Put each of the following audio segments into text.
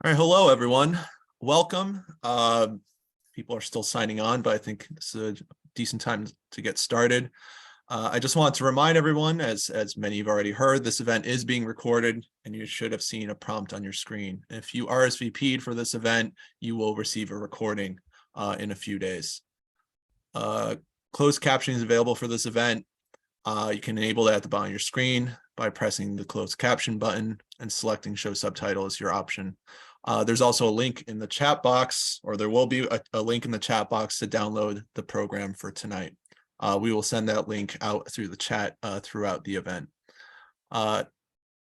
All right, hello everyone. Welcome. People are still signing on, but I think this is a decent time to get started. I just want to remind everyone, as many have already heard, this event is being recorded and you should have seen a prompt on your screen. If you RSVP'd for this event, you will receive a recording in a few days. Closed captioning is available for this event. You can enable that at the bottom of your screen by pressing the closed caption button and selecting show subtitle as your option. There's also a link in the chat box, or there will be a link in the chat box to download the program for tonight. We will send that link out through the chat throughout the event.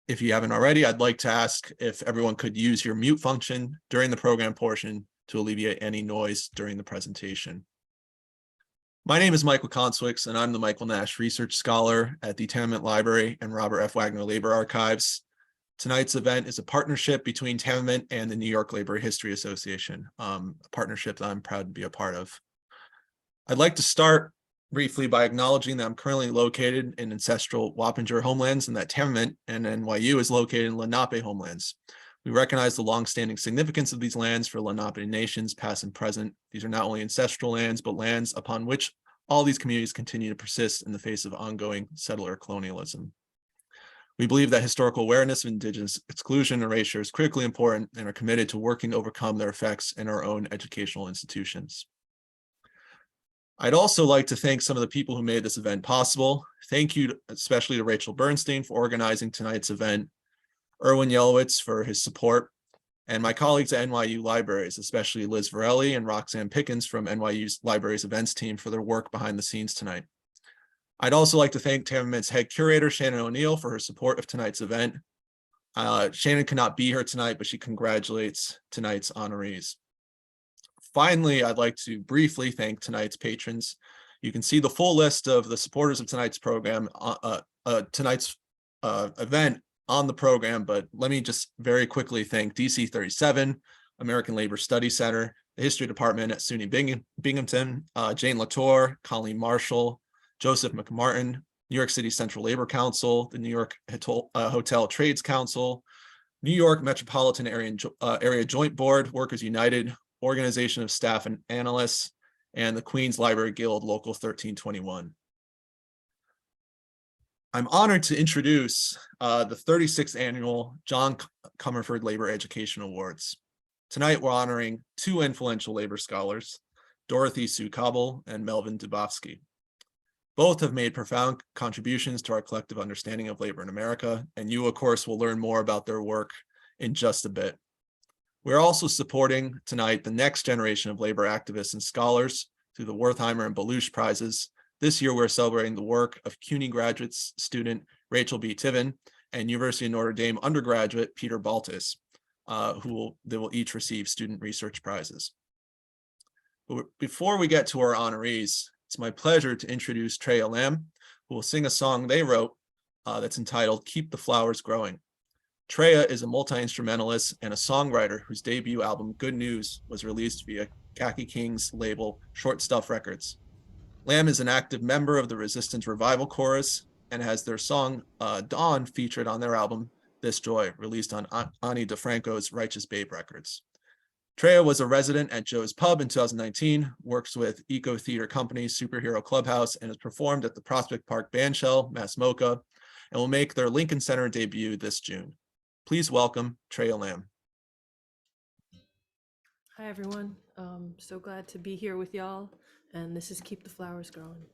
If you haven't already, I'd like to ask if everyone could use your mute function during the program portion to alleviate any noise during the presentation. My name is Michael Conswicks, and I'm the Michael Nash Research Scholar at the Tenement Library and Robert F. Wagner Labor Archives. Tonight's event is a partnership between Tenement and the New York Labor History Association, a partnership that I'm proud to be a part of. I'd like to start briefly by acknowledging that I'm currently located in ancestral Wappinger homelands and that Tenement and NYU is located in Lenape homelands. We recognize the longstanding significance of these lands for Lenape nations, past and present. These are not only ancestral lands, but lands upon which all these communities continue to persist in the face of ongoing settler colonialism. We believe that historical awareness of Indigenous exclusion and erasure is critically important and are committed to working to overcome their effects in our own educational institutions. I'd also like to thank some of the people who made this event possible. Thank you especially to Rachel Bernstein for organizing tonight's event, Erwin Yelowitz for his support, and my colleagues at NYU Libraries, especially Liz Varelli and Roxanne Pickens from NYU's Libraries events team for their work behind the scenes tonight. I'd also like to thank Tement's head curator, Shannon O'Neill, for her support of tonight's event. Shannon cannot be here tonight, but she congratulates tonight's honorees. Finally, I'd like to briefly thank tonight's patrons. You can see the full list of the supporters of tonight's program, tonight's event on the program, but let me just very quickly thank DC 37, American Labor Study Center, the History Department at SUNY Binghamton, Jane Latour, Colleen Marshall, Joseph McMartin, New York City Central Labor Council, the New York Hotel Trades Council, New York Metropolitan Area Joint Board, Workers United, Organization of Staff and Analysts, and the Queens Library Guild Local 1321. I'm honored to introduce the 36th annual John Comerford Labor Education Awards. Tonight, we're honoring two influential labor scholars, Dorothy Sue Cobble and Melvin Dubofsky. Both have made profound contributions to our collective understanding of labor in America, and you, of course, will learn more about their work in just a bit. We're also supporting tonight the next generation of labor activists and scholars through the Wertheimer and Belushi Prizes. This year, we're celebrating the work of CUNY graduate student Rachel B. Tiven and University of Notre Dame undergraduate Peter Baltus, they will each receive student research prizes. But before we get to our honorees, it's my pleasure to introduce Treya Lam, who will sing a song they wrote that's entitled Keep the Flowers Growing. Treya is a multi-instrumentalist and a songwriter whose debut album, Good News, was released via Khaki King's label, Short Stuff Records. Lam is an active member of the Resistance Revival Chorus and has their song Dawn featured on their album, This Joy, released on Ani DeFranco's Righteous Babe Records. Treya was a resident at Joe's Pub in 2019, works with Eco Theater Company, Superhero Clubhouse, and has performed at the Prospect Park Bandshell, Mass Mocha, and will make their Lincoln Center debut this June. Please welcome Treya Lam. Hi, everyone. So glad to be here with y'all, and this is Keep the Flowers Growing.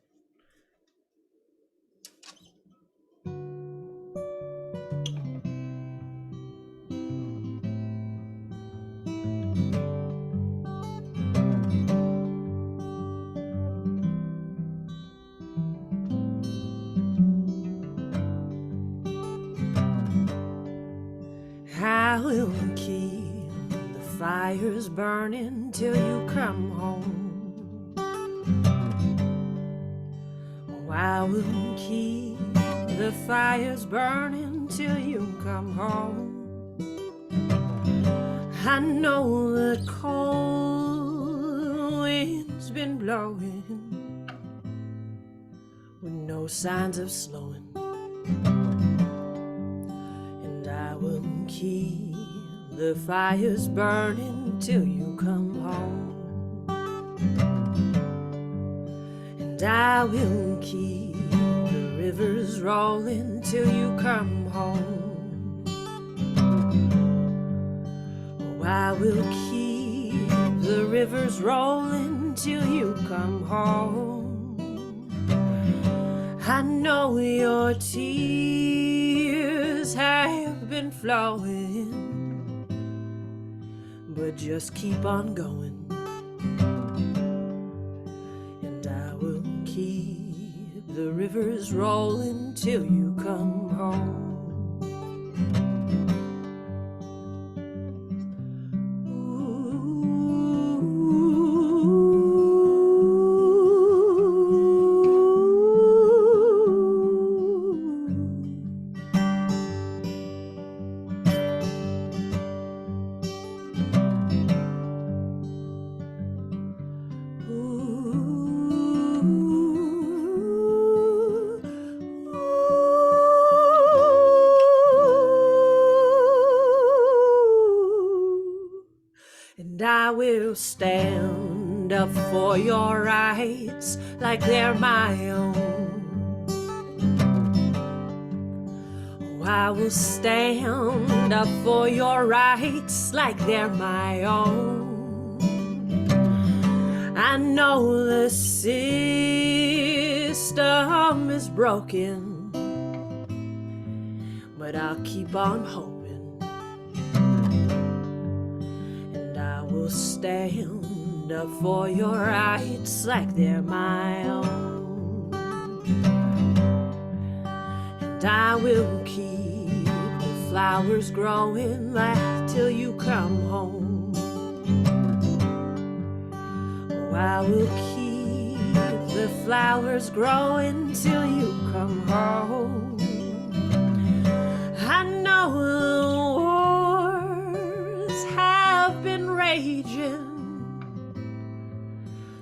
I will keep the fires burning till you come home. Oh, I will keep the fires burning till you come home. I know the cold wind's been blowing with no signs of slowing. And I will keep the fire's burning till you come home. And I will keep the rivers rolling till you come home. Oh, I will keep the rivers rolling till you come home. I know your tears have been flowing, but just keep on going. And I will keep the rivers rolling till you come home. And I will stand up for your rights like they're my own. Oh, I will stand up for your rights like they're my own. I know the system is broken, but I'll keep on hoping. Stand up for your rights like they're my own. And I will keep the flowers growing like till you come home. Oh, I will keep the flowers growing till you come home. I know the wars have been raging,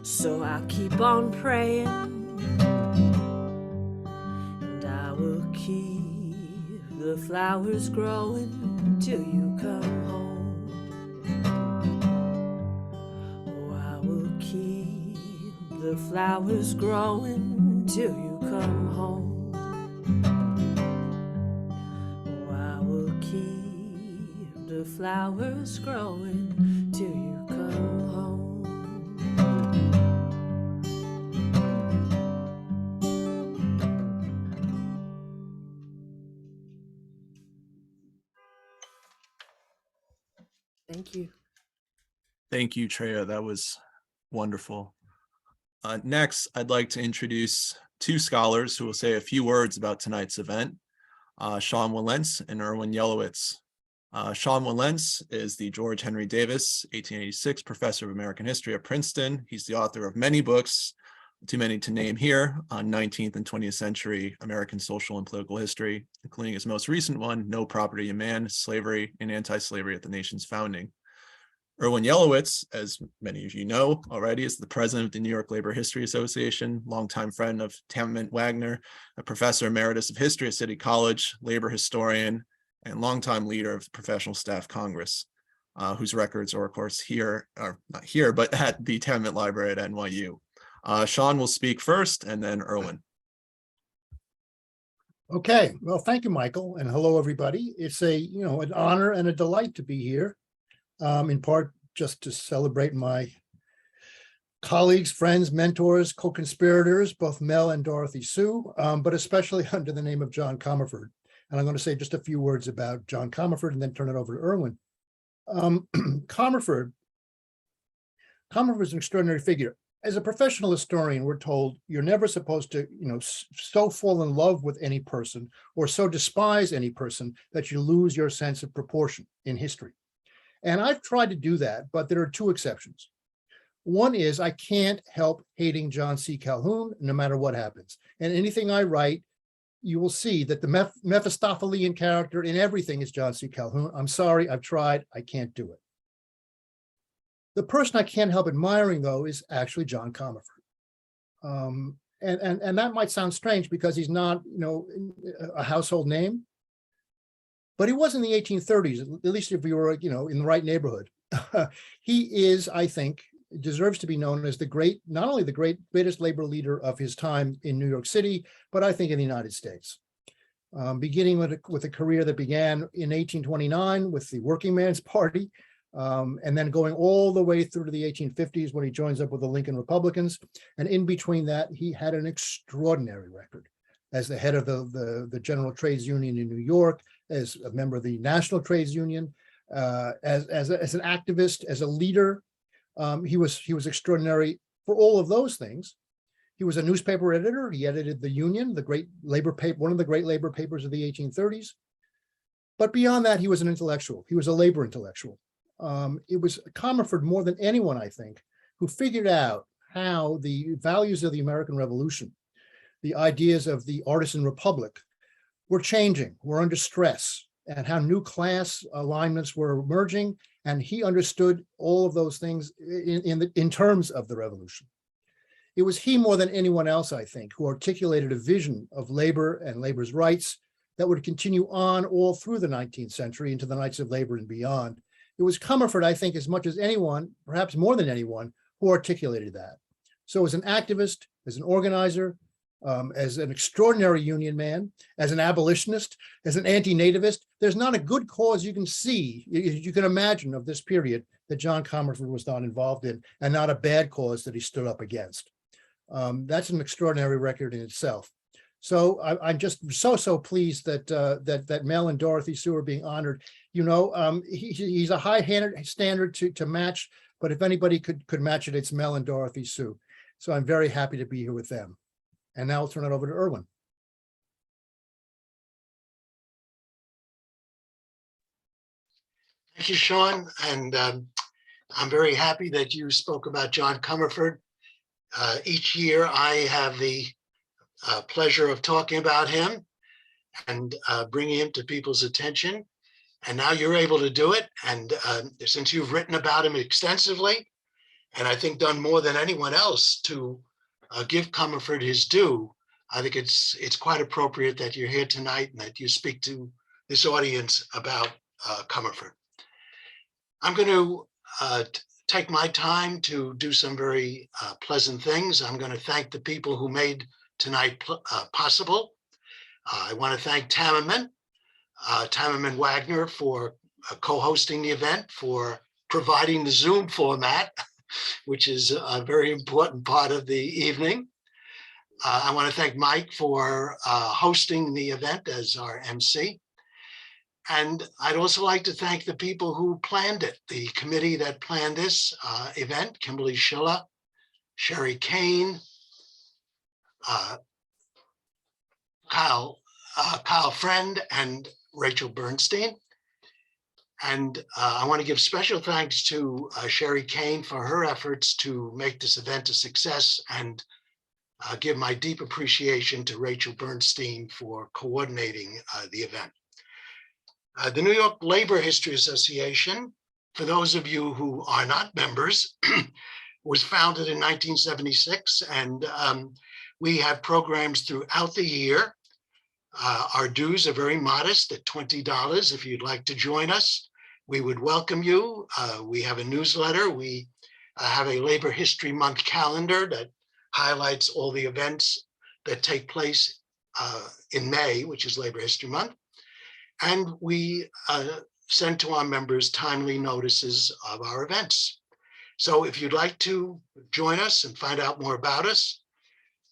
so I'll keep on praying. And I will keep the flowers growing till you come home. Oh, I will keep the flowers growing till you come home. Oh, I will keep the flowers growing till you come home. Thank you. Thank you, Treya. That was wonderful. Next, I'd like to introduce two scholars who will say a few words about tonight's event, Sean Wilentz and Erwin Yellowitz. Sean Wilentz is the George Henry Davis 1886 Professor of American History at Princeton. He's the author of many books, too many to name here, on 19th and 20th century American social and political history, including his most recent one, No Property in Man, Slavery and Anti-Slavery at the Nation's Founding. Erwin Yellowitz, as many of you know already, is the president of the New York Labor History Association, longtime friend of Tammet Wagner, a professor emeritus of history at City College, labor historian, and longtime leader of the Professional Staff Congress, whose records are, of course, here, or not here, but at the Tammet Library at NYU. Sean will speak first, and then Erwin. Okay, well, thank you, Michael, and hello, everybody. It's an honor and a delight to be here, in part just to celebrate my colleagues, friends, mentors, co-conspirators, both Mel and Dorothy Sue, but especially under the name of John Comerford. And I'm going to say just a few words about John Comerford and then turn it over to Erwin. Comerford is an extraordinary figure. As a professional historian, we're told you're never supposed to, so fall in love with any person or so despise any person that you lose your sense of proportion in history. And I've tried to do that, but there are two exceptions. One is I can't help hating John C. Calhoun no matter what happens. And anything I write, you will see that the Mephistophelian character in everything is John C. Calhoun. I'm sorry, I've tried, I can't do it. The person I can't help admiring, though, is actually John Comerford. And that might sound strange because he's not, a household name. but he was in the 1830s, at least if you were, in the right neighborhood. He is, I think, deserves to be known as not only the greatest labor leader of his time in New York City, but I think in the United States. Beginning with a career that began in 1829 with the Working Man's Party, and then going all the way through to the 1850s when he joins up with the Lincoln Republicans. And in between that, he had an extraordinary record as the head of the General Trades Union in New York, as a member of the National Trades Union, as an activist, as a leader. He was extraordinary for all of those things. He was a newspaper editor. He edited the Union, the great labor paper, one of the great labor papers of the 1830s. But beyond that, he was an intellectual. He was a labor intellectual. It was Comerford more than anyone, I think, who figured out how the values of the American Revolution, the ideas of the artisan republic, were changing, were under stress, and how new class alignments were emerging. And he understood all of those things in terms of the revolution. It was he more than anyone else, I think, who articulated a vision of labor and labor's rights that would continue on all through the 19th century into the Knights of Labor and beyond. It was Comerford, I think, as much as anyone, perhaps more than anyone, who articulated that. So as an activist, as an organizer, as an extraordinary union man, as an abolitionist, as an anti-nativist, there's not a good cause you can see, you can imagine of this period that John Comerford was not involved in, and not a bad cause that he stood up against. That's an extraordinary record in itself. So I'm just so pleased that Mel and Dorothy Sue are being honored. He's a high standard to match, but if anybody could match it, it's Mel and Dorothy Sue. So I'm very happy to be here with them. And now I'll turn it over to Erwin. Thank you, Sean. And I'm very happy that you spoke about John Comerford. Each year I have the pleasure of talking about him and bringing him to people's attention. And now you're able to do it. And since you've written about him extensively, and I think done more than anyone else to give Comerford his due, I think it's quite appropriate that you're here tonight and that you speak to this audience about Comerford. I'm going to take my time to do some very pleasant things. I'm going to thank the people who made tonight possible. I want to thank Tammerman Wagner for co-hosting the event, for providing the Zoom format, which is a very important part of the evening. I want to thank Mike for hosting the event as our MC. And I'd also like to thank the people who planned it, the committee that planned this event, Kimberly Schiller, Sherry Kane, Kyle Friend, and Rachel Bernstein. And I want to give special thanks to Sherry Kane for her efforts to make this event a success, and give my deep appreciation to Rachel Bernstein for coordinating the event. The New York Labor History Association, for those of you who are not members, was founded in 1976, and we have programs throughout the year. Our dues are very modest at $20. If you'd like to join us, we would welcome you. We have a newsletter. We have a Labor History Month calendar that highlights all the events that take place in May, which is Labor History Month. And we send to our members timely notices of our events. So if you'd like to join us and find out more about us,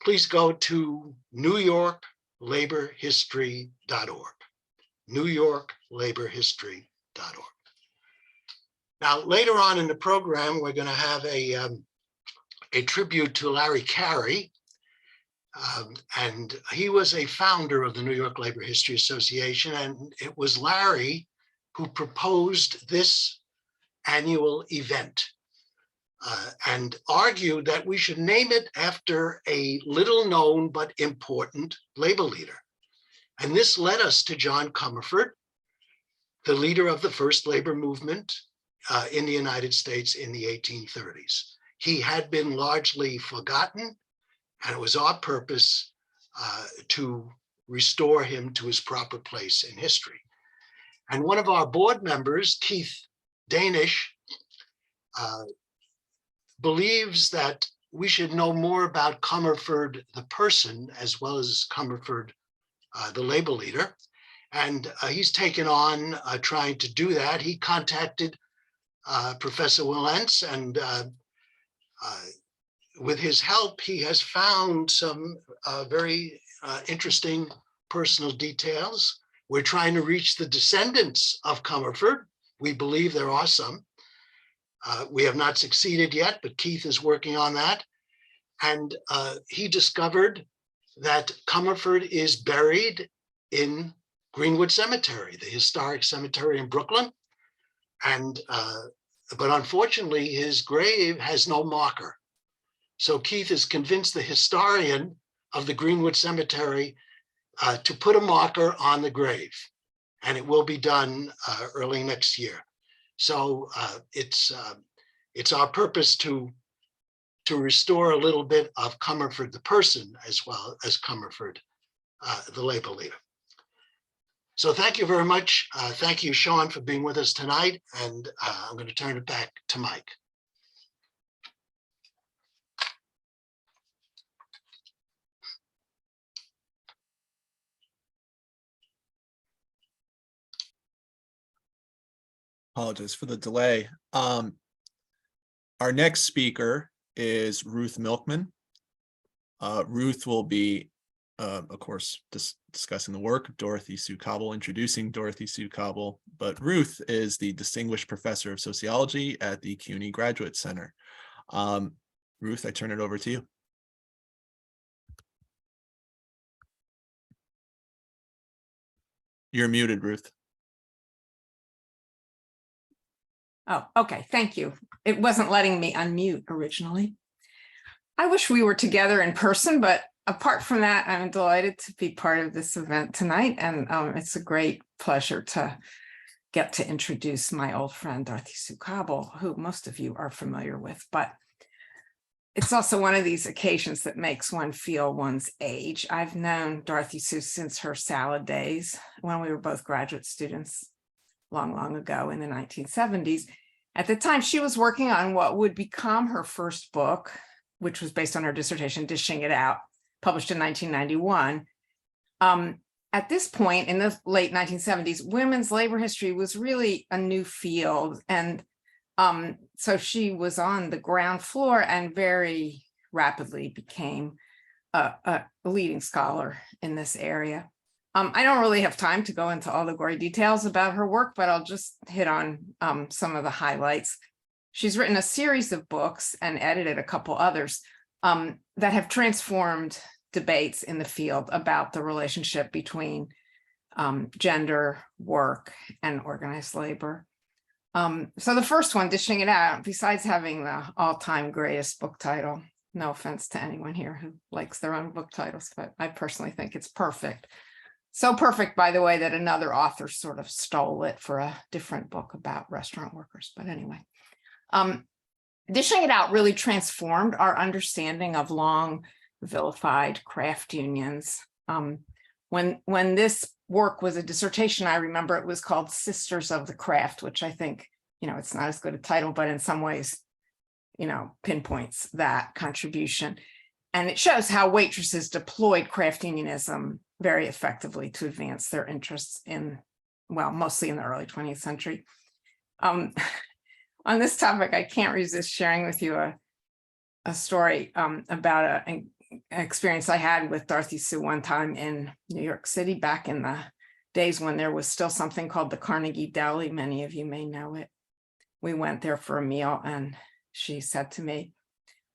please go to NewYorkLaborHistory.org, NewYorkLaborHistory.org. Now, later on in the program, we're going to have a tribute to Larry Carey. And he was a founder of the New York Labor History Association, and it was Larry who proposed this annual event and argued that we should name it after a little known but important labor leader. And this led us to John Comerford, the leader of the first labor movement in the United States in the 1830s. He had been largely forgotten, and it was our purpose to restore him to his proper place in history. And one of our board members, Keith Danish, believes that we should know more about Comerford, the person, as well as Comerford, the label leader. And he's taken on trying to do that. He contacted Professor Wilentz, and with his help, he has found some very interesting personal details. We're trying to reach the descendants of Comerford. We believe there are some. We have not succeeded yet, but Keith is working on that. And he discovered that Comerford is buried in Greenwood Cemetery, the historic cemetery in Brooklyn. And but unfortunately, his grave has no marker. So Keith is convinced the historian of the Greenwood Cemetery to put a marker on the grave, and it will be done early next year. So it's our purpose to restore a little bit of Comerford, the person, as well as Comerford, the label leader. So thank you very much. Thank you, Sean, for being with us tonight. And I'm going to turn it back to Mike. Apologize for the delay. Our next speaker is Ruth Milkman. Ruth will be, of course, discussing the work of Dorothy Sue Cobble, introducing Dorothy Sue Cobble, but Ruth is the Distinguished Professor of Sociology at the CUNY Graduate Center. Ruth, I turn it over to you. You're muted, Ruth. Oh, okay. Thank you. It wasn't letting me unmute originally. I wish we were together in person, but apart from that, I'm delighted to be part of this event tonight. And it's a great pleasure to get to introduce my old friend, Dorothy Sue Cobble, who most of you are familiar with. But it's also one of these occasions that makes one feel one's age. I've known Dorothy Sue since her salad days when we were both graduate students long ago in the 1970s. At the time, she was working on what would become her first book, which was based on her dissertation, Dishing It Out, published in 1991. At this point, in the late 1970s, women's labor history was really a new field. And so she was on the ground floor and very rapidly became a leading scholar in this area. I don't really have time to go into all the gory details about her work, but I'll just hit on some of the highlights. She's written a series of books and edited a couple others that have transformed debates in the field about the relationship between gender, work, and organized labor. So the first one, Dishing It Out, besides having the all-time greatest book title, no offense to anyone here who likes their own book titles, but I personally think it's perfect. So perfect, by the way, that another author sort of stole it for a different book about restaurant workers. But anyway, Dishing It Out really transformed our understanding of long vilified craft unions. When this work was a dissertation, I remember it was called Sisters of the Craft, which I think, it's not as good a title, but in some ways, pinpoints that contribution. And it shows how waitresses deployed craft unionism very effectively to advance their interests in, well, mostly in the early 20th century. On this topic, I can't resist sharing with you a story about an experience I had with Dorothy Sue one time in New York City back in the days when there was still something called the Carnegie Deli. Many of you may know it. We went there for a meal and she said to me,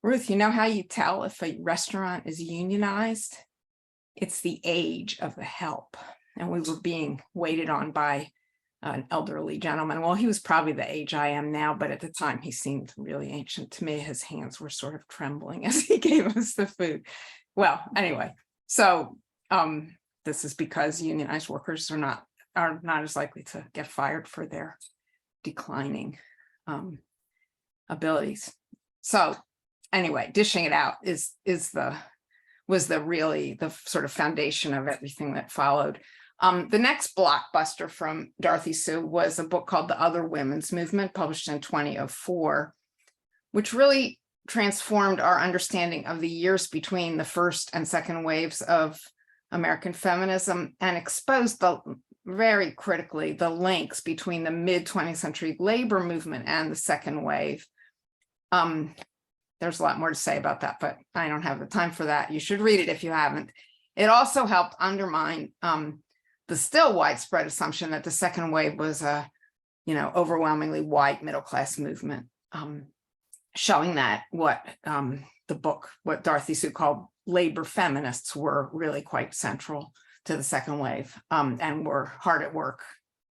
Ruth, you know how you tell if a restaurant is unionized? It's the age of the help. And we were being waited on by an elderly gentleman. Well, he was probably the age I am now, but at the time he seemed really ancient to me. His hands were sort of trembling as he gave us the food. Well, anyway, so this is because unionized workers are not as likely to get fired for their declining abilities. So anyway, Dishing It Out was the sort of foundation of everything that followed. The next blockbuster from Dorothy Sue was a book called The Other Women's Movement, published in 2004, which really transformed our understanding of the years between the first and second waves of American feminism and exposed very critically the links between the mid-20th century labor movement and the second wave. There's a lot more to say about that, but I don't have the time for that. You should read it if you haven't. It also helped undermine the still widespread assumption that the second wave was a, overwhelmingly white middle-class movement, showing that what Dorothy Sue called labor feminists were really quite central to the second wave, and were hard at work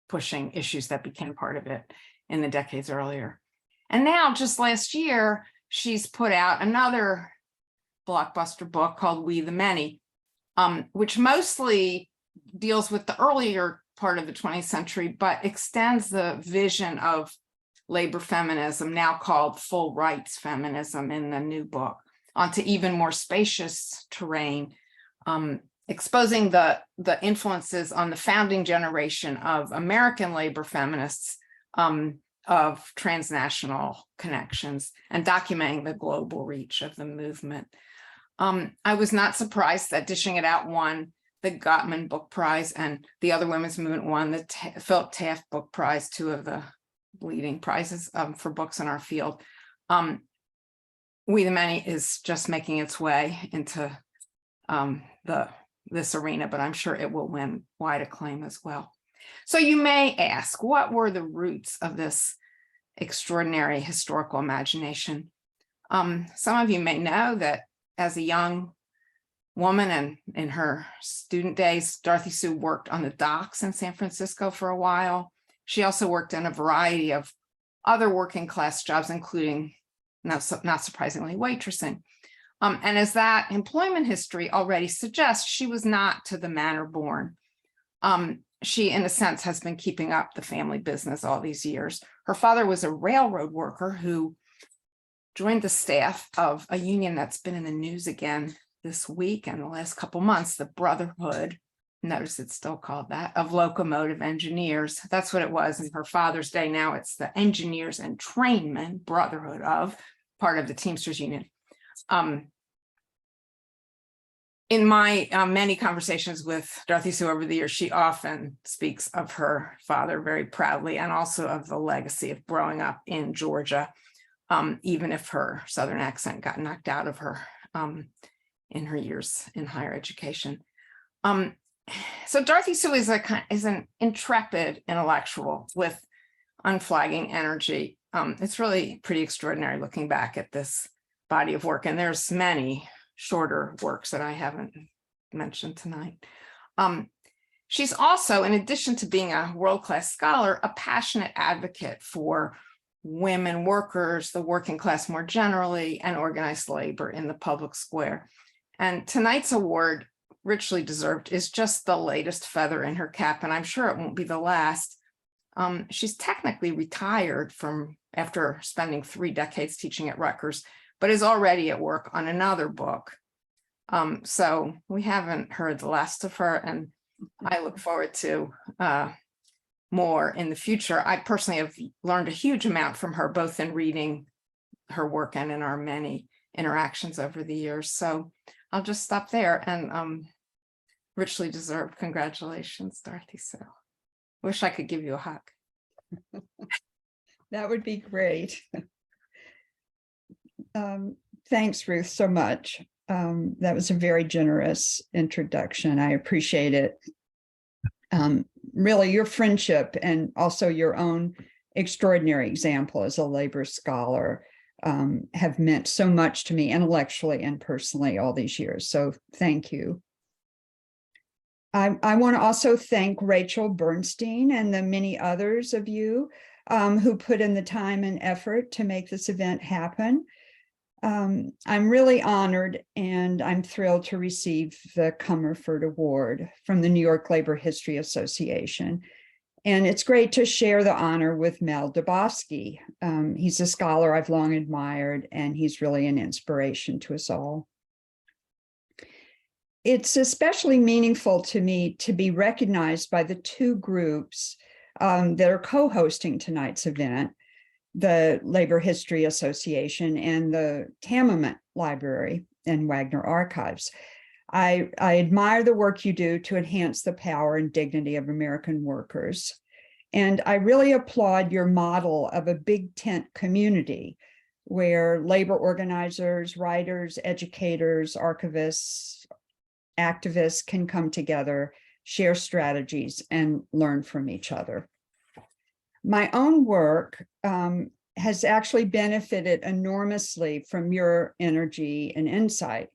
pushing issues that became part of it in the decades earlier. And now, just last year, she's put out another blockbuster book called We the Many, which mostly deals with the earlier part of the 20th century, but extends the vision of labor feminism, now called full rights feminism in the new book, onto even more spacious terrain, exposing the influences on the founding generation of American labor feminists of transnational connections, and documenting the global reach of the movement. I was not surprised that Dishing It Out won the Gottman Book Prize, and The Other Women's Movement won the Philip Taft Book Prize, two of the leading prizes for books in our field. We the Many is just making its way into this arena, but I'm sure it will win wide acclaim as well. So you may ask, what were the roots of this extraordinary historical imagination? Some of you may know that as a young woman and in her student days, Dorothy Sue worked on the docks in San Francisco for a while. She also worked in a variety of other working class jobs, including, not surprisingly, waitressing. And as that employment history already suggests, she was not to the manor born. She, in a sense, has been keeping up the family business all these years. Her father was a railroad worker who joined the staff of a union that's been in the news again this week and the last couple months, the Brotherhood, notice it's still called that, of Locomotive Engineers. That's what it was in her father's day. Now it's the Engineers and Trainmen Brotherhood of, part of the Teamsters Union. In my many conversations with Dorothy Sue over the years, she often speaks of her father very proudly, and also of the legacy of growing up in Georgia, even if her Southern accent got knocked out of her in her years in higher education. So Dorothy Sue is an intrepid intellectual with unflagging energy. It's really pretty extraordinary looking back at this body of work, and there's many shorter works that I haven't mentioned tonight. She's also, in addition to being a world-class scholar, a passionate advocate for women workers, the working class more generally, and organized labor in the public square. And tonight's award, richly deserved, is just the latest feather in her cap, and I'm sure it won't be the last. She's technically retired after spending 3 decades teaching at Rutgers, but is already at work on another book. So we haven't heard the last of her, and I look forward to more in the future. I personally have learned a huge amount from her, both in reading her work and in our many interactions over the years. So I'll just stop there, and richly deserved congratulations, Dorothy Sue. Wish I could give you a hug. That would be great. Thanks, Ruth, so much. That was a very generous introduction. I appreciate it. Really, your friendship and also your own extraordinary example as a labor scholar have meant so much to me intellectually and personally all these years. So thank you. I want to also thank Rachel Bernstein and the many others of you who put in the time and effort to make this event happen. I'm really honored, and I'm thrilled to receive the Comerford Award from the New York Labor History Association. And it's great to share the honor with Mel Dubofsky. He's a scholar I've long admired, and he's really an inspiration to us all. it's especially meaningful to me to be recognized by the two groups that are co-hosting tonight's event, the Labor History Association and the Tamiment Library and Wagner Archives. I admire the work you do to enhance the power and dignity of American workers. And I really applaud your model of a big tent community where labor organizers, writers, educators, archivists, activists can come together, share strategies, and learn from each other. My own work has actually benefited enormously from your energy and insight.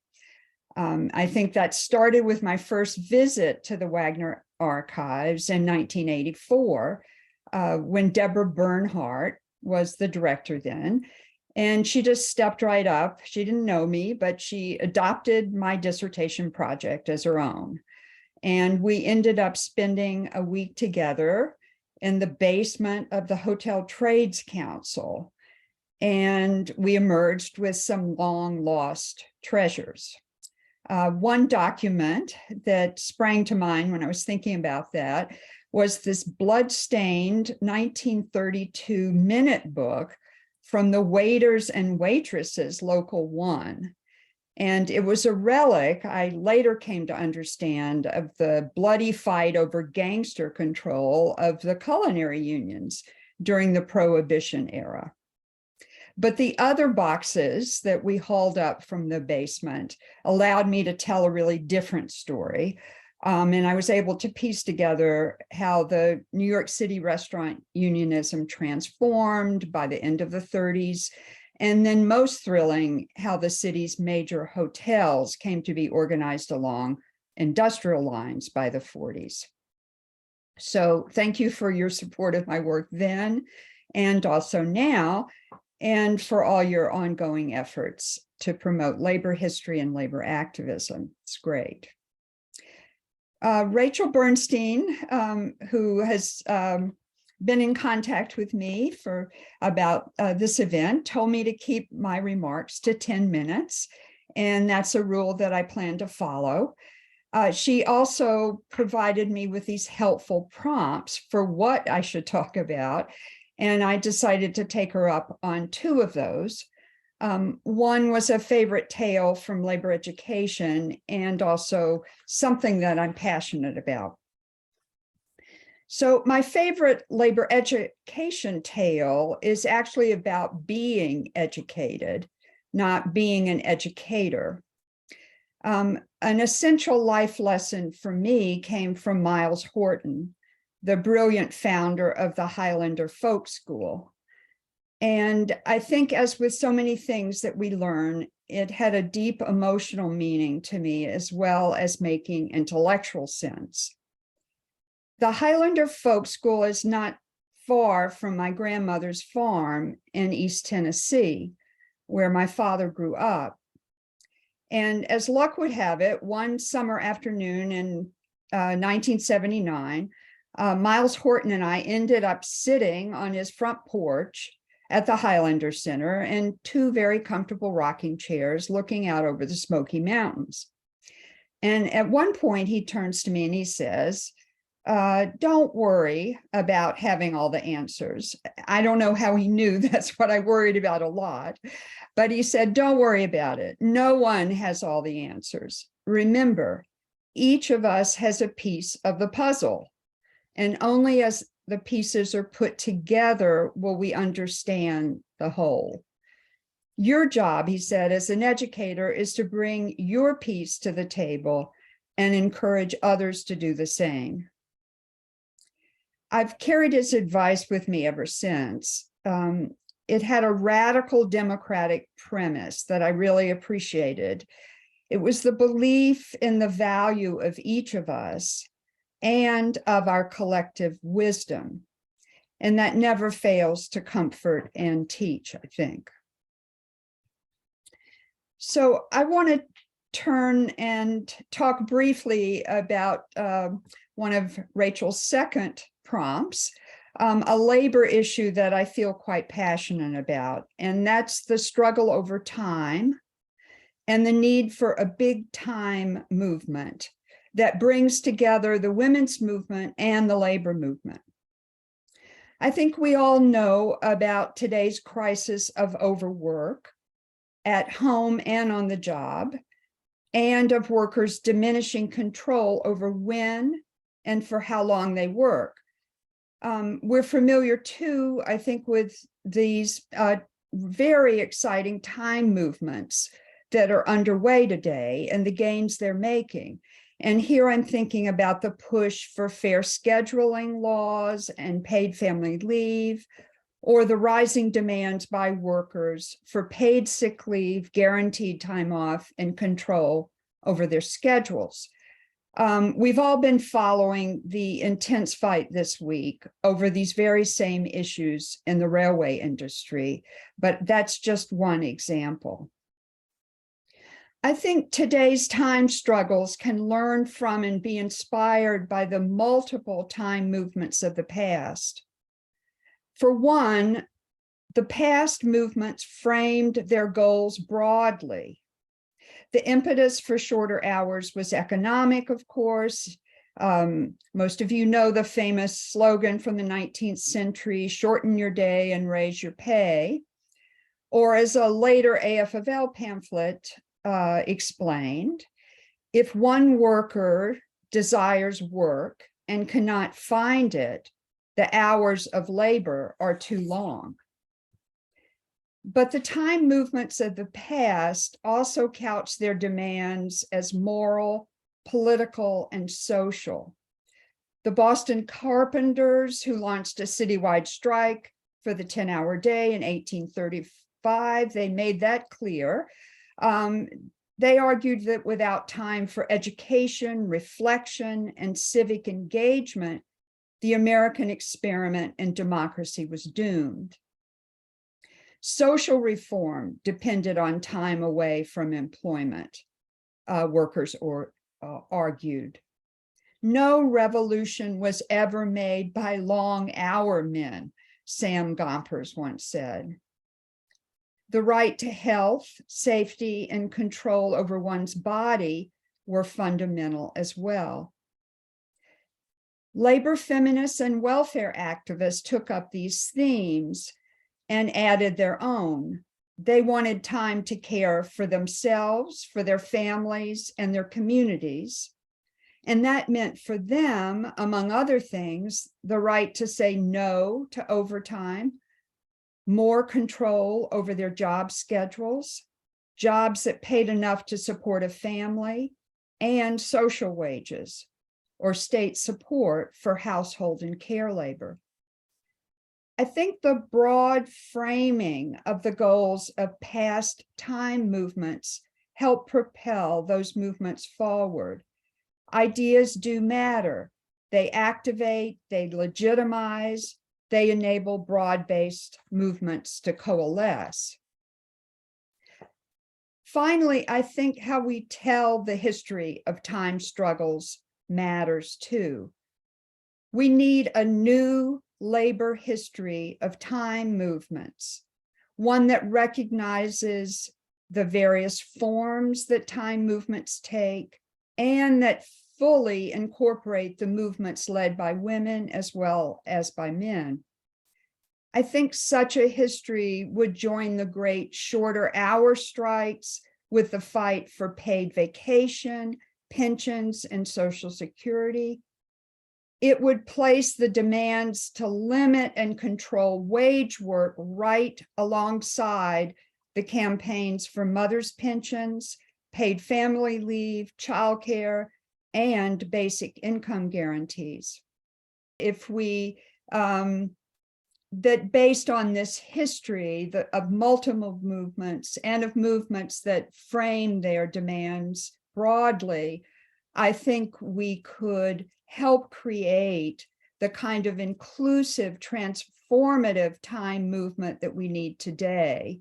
I think that started with my first visit to the Wagner Archives in 1984, when Deborah Bernhardt was the director then. And she just stepped right up. She didn't know me, but she adopted my dissertation project as her own. And we ended up spending a week together in the basement of the Hotel Trades Council. And we emerged with some long lost treasures. One document that sprang to mind when I was thinking about that was this blood-stained 1932 minute book from the Waiters and Waitresses Local 1. And it was a relic, I later came to understand, of the bloody fight over gangster control of the culinary unions during the Prohibition era. But the other boxes that we hauled up from the basement allowed me to tell a really different story. And I was able to piece together how the New York City restaurant unionism transformed by the end of the 30s. And then most thrilling, how the city's major hotels came to be organized along industrial lines by the 40s. So thank you for your support of my work then and also now, and for all your ongoing efforts to promote labor history and labor activism. It's great. Rachel Bernstein, who has been in contact with me for about this event, told me to keep my remarks to 10 minutes, and that's a rule that I plan to follow. She also provided me with these helpful prompts for what I should talk about, and I decided to take her up on two of those. One was a favorite tale from labor education and also something that I'm passionate about. So my favorite labor education tale is actually about being educated, not being an educator. An essential life lesson for me came from Miles Horton, the brilliant founder of the Highlander Folk School. And I think, as with so many things that we learn, it had a deep emotional meaning to me, as well as making intellectual sense. The Highlander Folk School is not far from my grandmother's farm in East Tennessee, where my father grew up. And as luck would have it, one summer afternoon in 1979, Miles Horton and I ended up sitting on his front porch at the Highlander Center in two very comfortable rocking chairs looking out over the Smoky Mountains. And at one point he turns to me and he says, don't worry about having all the answers. I don't know how he knew that's what I worried about a lot, but he said, don't worry about it. No one has all the answers. Remember, each of us has a piece of the puzzle, and only as the pieces are put together will we understand the whole. Your job, he said, as an educator is to bring your piece to the table and encourage others to do the same. I've carried his advice with me ever since. It had a radical democratic premise that I really appreciated. It was the belief in the value of each of us and of our collective wisdom. And that never fails to comfort and teach, I think. So I want to turn and talk briefly about one of Rachel's second prompts, a labor issue that I feel quite passionate about, and that's the struggle over time and the need for a big time movement that brings together the women's movement and the labor movement. I think we all know about today's crisis of overwork at home and on the job, and of workers diminishing control over when and for how long they work. We're familiar too, I think, with these very exciting time movements that are underway today and the gains they're making. And here I'm thinking about the push for fair scheduling laws and paid family leave, or the rising demands by workers for paid sick leave, guaranteed time off, and control over their schedules. We've all been following the intense fight this week over these very same issues in the railway industry, but that's just one example. I think today's time struggles can learn from and be inspired by the multiple time movements of the past. For one, the past movements framed their goals broadly. The impetus for shorter hours was economic, of course. Most of you know the famous slogan from the 19th century, shorten your day and raise your pay. Or as a later AFL pamphlet explained, if one worker desires work and cannot find it, the hours of labor are too long. But the time movements of the past also couch their demands as moral, political, and social. The Boston carpenters, who launched a citywide strike for the 10-hour day in 1835, they made that clear. They argued that without time for education, reflection, and civic engagement, the American experiment in democracy was doomed. Social reform depended on time away from employment, workers argued. No revolution was ever made by long hour men, Sam Gompers once said. The right to health, safety, and control over one's body were fundamental as well. Labor feminists and welfare activists took up these themes and added their own. They wanted time to care for themselves, for their families, and their communities. And that meant for them, among other things, the right to say no to overtime, more control over their job schedules, jobs that paid enough to support a family, and social wages, or state support for household and care labor. I think the broad framing of the goals of past time movements help propel those movements forward. Ideas do matter. They activate, they legitimize, they enable broad-based movements to coalesce. Finally, I think how we tell the history of time struggles matters too. We need a new labor history of time movements, one that recognizes the various forms that time movements take, and that fully incorporate the movements led by women as well as by men. I think such a history would join the great shorter hour strikes with the fight for paid vacation, pensions, and Social Security. It would place the demands to limit and control wage work right alongside the campaigns for mothers' pensions, paid family leave, childcare, and basic income guarantees. If we, that based on this history of multiple movements and of movements that frame their demands broadly, I think we could help create the kind of inclusive, transformative time movement that we need today.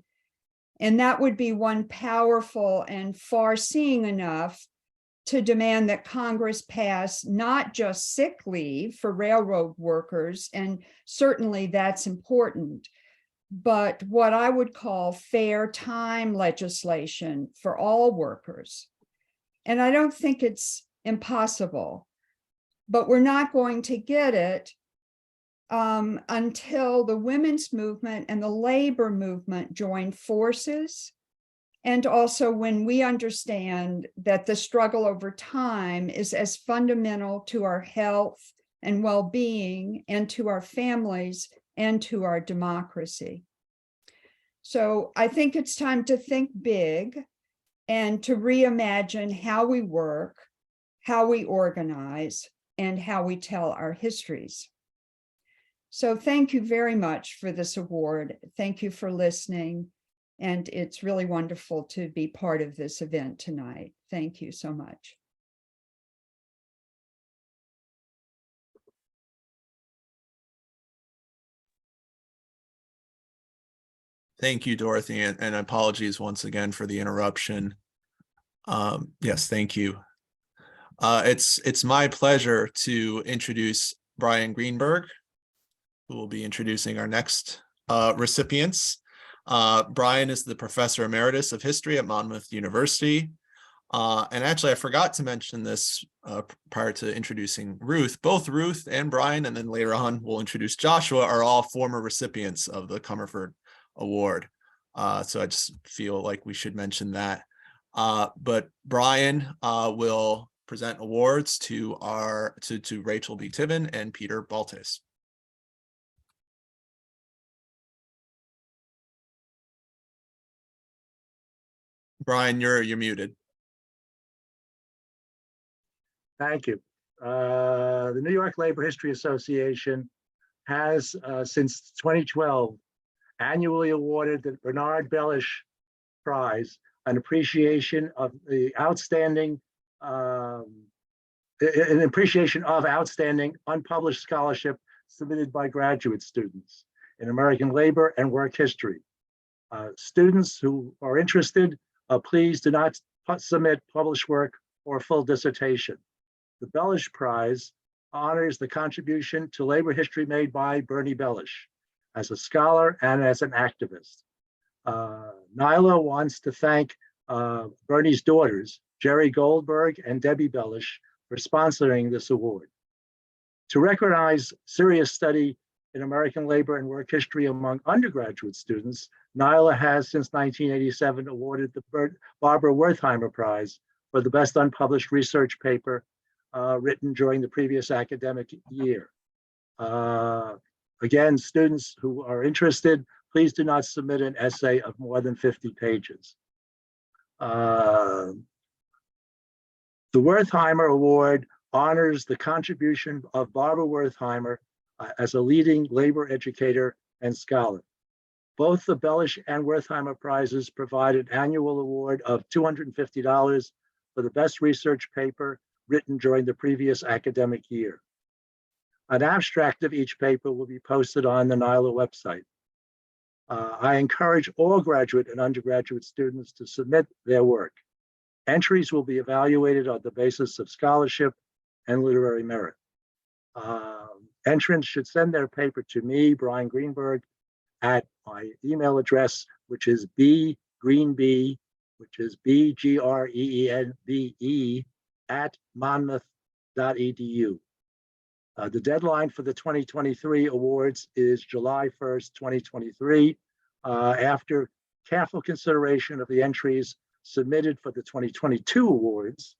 And that would be one powerful and far-seeing enough to demand that Congress pass not just sick leave for railroad workers, and certainly that's important, but what I would call fair time legislation for all workers. And I don't think it's impossible, but we're not going to get it until the women's movement and the labor movement join forces. And also when we understand that the struggle over time is as fundamental to our health and well-being and to our families and to our democracy. So I think it's time to think big and to reimagine how we work, how we organize, and how we tell our histories. So thank you very much for this award. Thank you for listening. And it's really wonderful to be part of this event tonight. Thank you so much. Thank you, Dorothy, and apologies once again for the interruption. Yes, thank you. It's my pleasure to introduce Brian Greenberg, who will be introducing our next recipients. Brian is the Professor Emeritus of History at Monmouth University. And actually, I forgot to mention this prior to introducing Ruth. Both Ruth and Brian, and then later on we'll introduce Joshua, are all former recipients of the Comerford Award. So I just feel like we should mention that. But Brian will present awards to Rachel B. Tiven and Peter Baltes. Brian, you're muted. Thank you. The New York Labor History Association has, since 2012, annually awarded the Bernard Bellish Prize, an appreciation of the outstanding, outstanding unpublished scholarship submitted by graduate students in American labor and work history. Students who are interested, please do not submit published work or full dissertation. The Bellish Prize honors the contribution to labor history made by Bernie Bellish as a scholar and as an activist. NYLA wants to thank Bernie's daughters, Jerry Goldberg and Debbie Bellish, for sponsoring this award. To recognize serious study in American labor and work history among undergraduate students, NYLA has since 1987 awarded the Barbara Wertheimer Prize for the best unpublished research paper written during the previous academic year. Again, students who are interested, please do not submit an essay of more than 50 pages. The Wertheimer Award honors the contribution of Barbara Wertheimer as a leading labor educator and scholar. Both the Bellish and Wertheimer Prizes provide an annual award of $250 for the best research paper written during the previous academic year. An abstract of each paper will be posted on the NYLA website. I encourage all graduate and undergraduate students to submit their work. Entries will be evaluated on the basis of scholarship and literary merit. Entrants should send their paper to me, Brian Greenberg, at my email address, which is bgreenb, which is BGREENBE @monmouth.edu. The deadline for the 2023 awards is July 1st, 2023. After careful consideration of the entries submitted for the 2022 awards,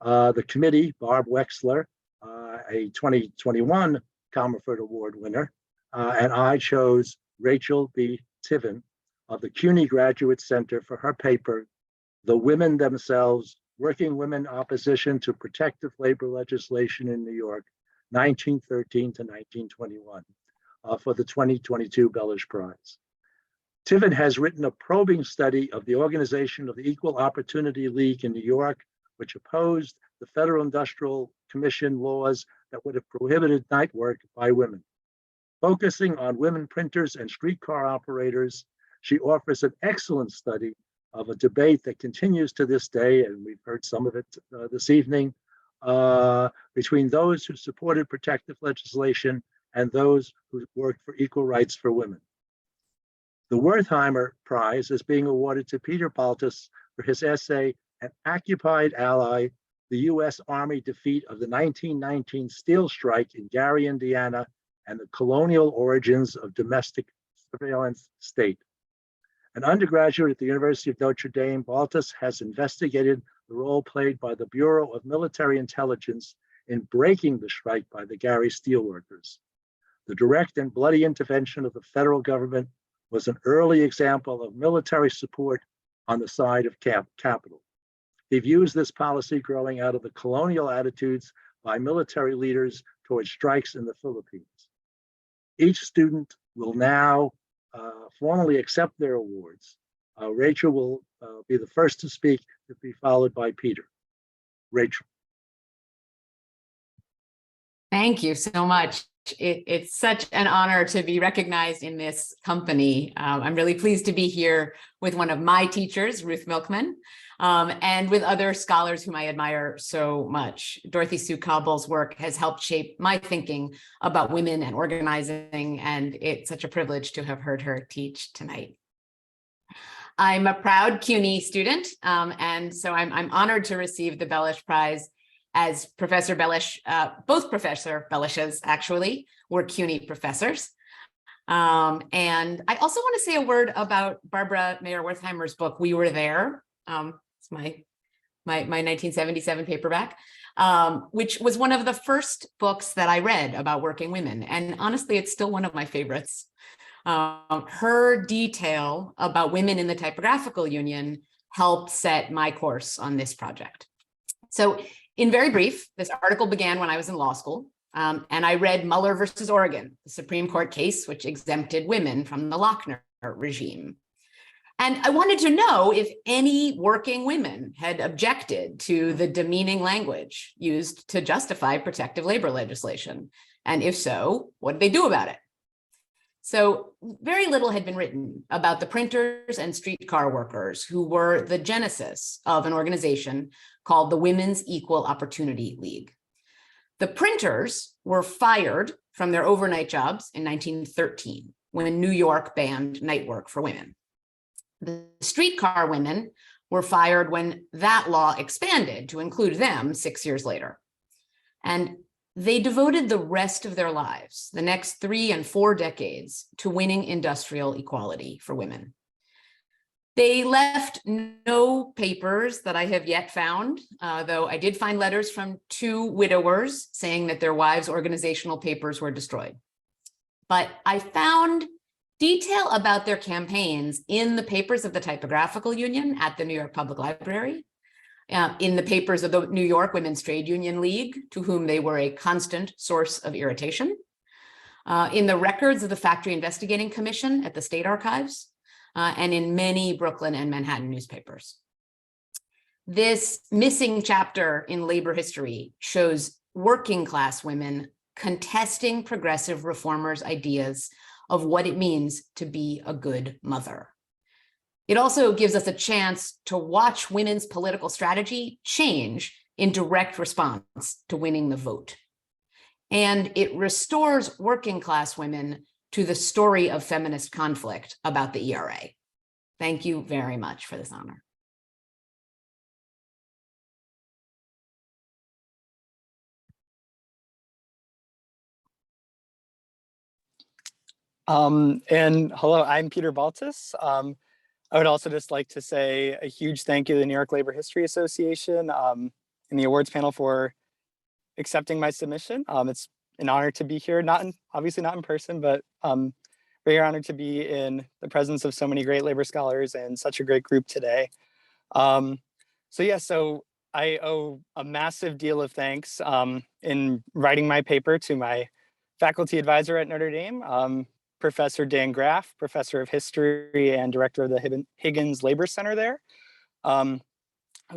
the committee, Barb Wexler, a 2021 Comerford Award winner, and I chose Rachel B. Tiven of the CUNY Graduate Center for her paper, The Women Themselves, Working Women Opposition to Protective Labor Legislation in New York, 1913 to 1921, for the 2022 Bellish Prize. Tiven has written a probing study of the organization of the Equal Opportunity League in New York, which opposed the Federal Industrial Commission laws that would have prohibited night work by women. Focusing on women printers and streetcar operators, she offers an excellent study of a debate that continues to this day, and we've heard some of it this evening, between those who supported protective legislation and those who worked for equal rights for women. The Wertheimer Prize is being awarded to Peter Baltes for his essay, An Occupied Ally, the U.S. Army Defeat of the 1919 Steel Strike in Gary, Indiana, and the Colonial Origins of Domestic Surveillance State. An undergraduate at the University of Notre Dame, Baltes has investigated the role played by the Bureau of Military Intelligence in breaking the strike by the Gary steelworkers. The direct and bloody intervention of the federal government was an early example of military support on the side of capital. He views this policy growing out of the colonial attitudes by military leaders towards strikes in the Philippines. Each student will now formally accept their awards. Rachel will be the first to speak, to be followed by Peter. Rachel. Thank you so much. It's such an honor to be recognized in this company. I'm really pleased to be here with one of my teachers, Ruth Milkman, and with other scholars whom I admire so much. Dorothy Sue Cobble's work has helped shape my thinking about women and organizing, and it's such a privilege to have heard her teach tonight. I'm a proud CUNY student, and so I'm honored to receive the Bellish Prize, as Professor Bellish, both Professor Bellishes actually were CUNY professors. And I also want to say a word about Barbara Mayer Wertheimer's book, We Were There. It's my 1977 paperback, which was one of the first books that I read about working women. And honestly, it's still one of my favorites. Her detail about women in the typographical union helped set my course on this project. So in very brief, this article began when I was in law school, and I read Muller versus Oregon, the Supreme Court case which exempted women from the Lochner regime. And I wanted to know if any working women had objected to the demeaning language used to justify protective labor legislation. And if so, what did they do about it? So very little had been written about the printers and streetcar workers who were the genesis of an organization called the Women's Equal Opportunity League. The printers were fired from their overnight jobs in 1913 when New York banned night work for women. The streetcar women were fired when that law expanded to include them 6 years later. And they devoted the rest of their lives, the next 3 and 4 decades, to winning industrial equality for women. They left no papers that I have yet found, though I did find letters from 2 widowers saying that their wives' organizational papers were destroyed. But I found detail about their campaigns in the papers of the Typographical Union at the New York Public Library, in the papers of the New York Women's Trade Union League, to whom they were a constant source of irritation, in the records of the Factory Investigating Commission at the State Archives, and in many Brooklyn and Manhattan newspapers. This missing chapter in labor history shows working class women contesting progressive reformers' ideas of what it means to be a good mother. It also gives us a chance to watch women's political strategy change in direct response to winning the vote. And it restores working class women to the story of feminist conflict about the ERA. Thank you very much for this honor. And hello, I'm Peter Baltes. I would also just like to say a huge thank you to the New York Labor History Association and the awards panel for accepting my submission. It's an honor to be here, obviously not in person, but very honored to be in the presence of so many great labor scholars and such a great group today. So I owe a massive deal of thanks in writing my paper to my faculty advisor at Notre Dame, Professor Dan Graff, Professor of History and Director of the Higgins Labor Center there, who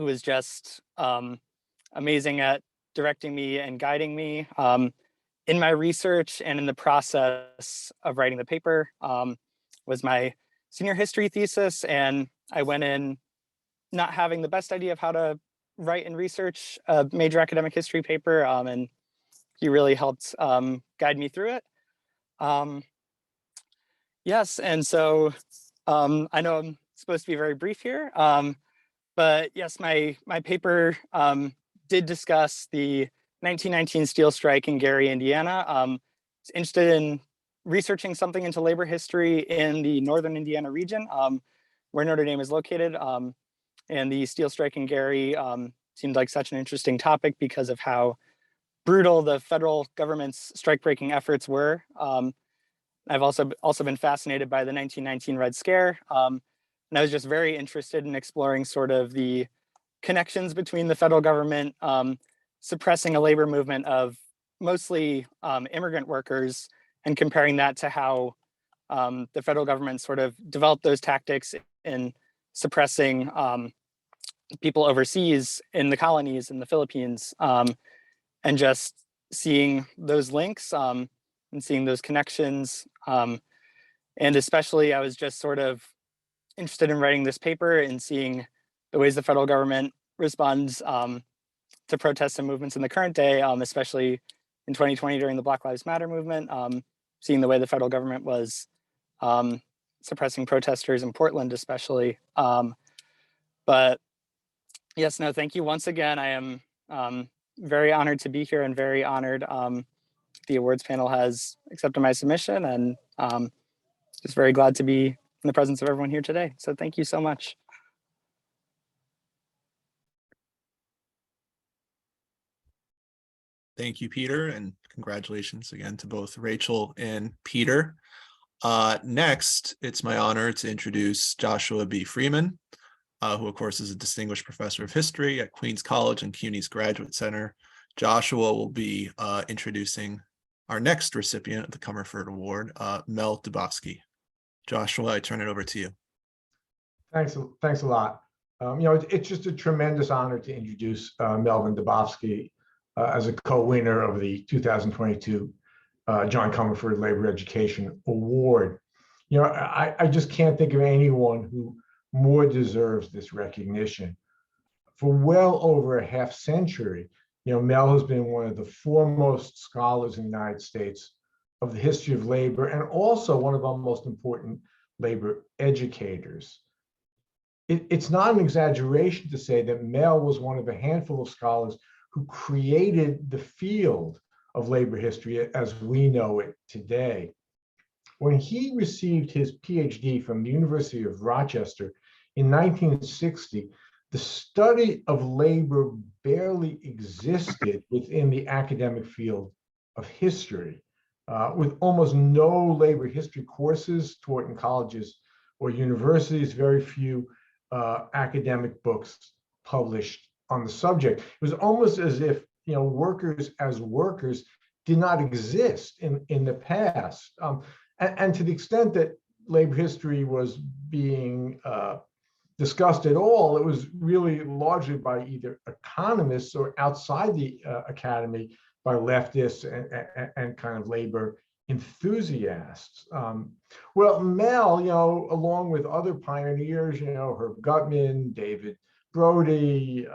was just amazing at directing me and guiding me in my research and in the process of writing the paper. Was my senior history thesis, and I went in not having the best idea of how to write and research a major academic history paper, and he really helped guide me through it. Yes, and so I know I'm supposed to be very brief here, but yes, my paper did discuss the 1919 steel strike in Gary, Indiana. Was interested in researching something into labor history in the northern Indiana region, where Notre Dame is located. And the steel strike in Gary seemed like such an interesting topic because of how brutal the federal government's strike-breaking efforts were. I've also been fascinated by the 1919 Red Scare. And I was just very interested in exploring sort of the connections between the federal government suppressing a labor movement of mostly immigrant workers and comparing that to how the federal government sort of developed those tactics in suppressing people overseas in the colonies in the Philippines, and just seeing those links and seeing those connections. And especially I was just sort of interested in writing this paper and seeing the ways the federal government responds to protests and movements in the current day, especially in 2020 during the Black Lives Matter movement, seeing the way the federal government was suppressing protesters in Portland, especially. But yes, no, thank you once again. I am very honored to be here and very honored the awards panel has accepted my submission, and just very glad to be in the presence of everyone here today. So thank you so much. Thank you, Peter, and congratulations again to both Rachel and Peter. Next, it's my honor to introduce Joshua B. Freeman, who of course is a distinguished professor of history at Queens College and CUNY's Graduate Center. Joshua will be introducing our next recipient of the Comerford Award, Mel Dubofsky. Joshua, I turn it over to you. Thanks a lot. It's just a tremendous honor to introduce Melvin Dubofsky as a co-winner of the 2022 John Comerford Labor Education Award. I just can't think of anyone who more deserves this recognition. For well over a half century, Mel has been one of the foremost scholars in the United States of the history of labor, and also one of our most important labor educators. It's not an exaggeration to say that Mel was one of a handful of scholars who created the field of labor history as we know it today. When he received his PhD from the University of Rochester in 1960, the study of labor barely existed within the academic field of history, with almost no labor history courses taught in colleges or universities, very few academic books published on the subject. It was almost as if workers as workers did not exist in the past. And to the extent that labor history was being discussed at all, it was really largely by either economists or outside the academy by leftists and kind of labor enthusiasts. Well, Mel, along with other pioneers, Herb Gutman, David Brody,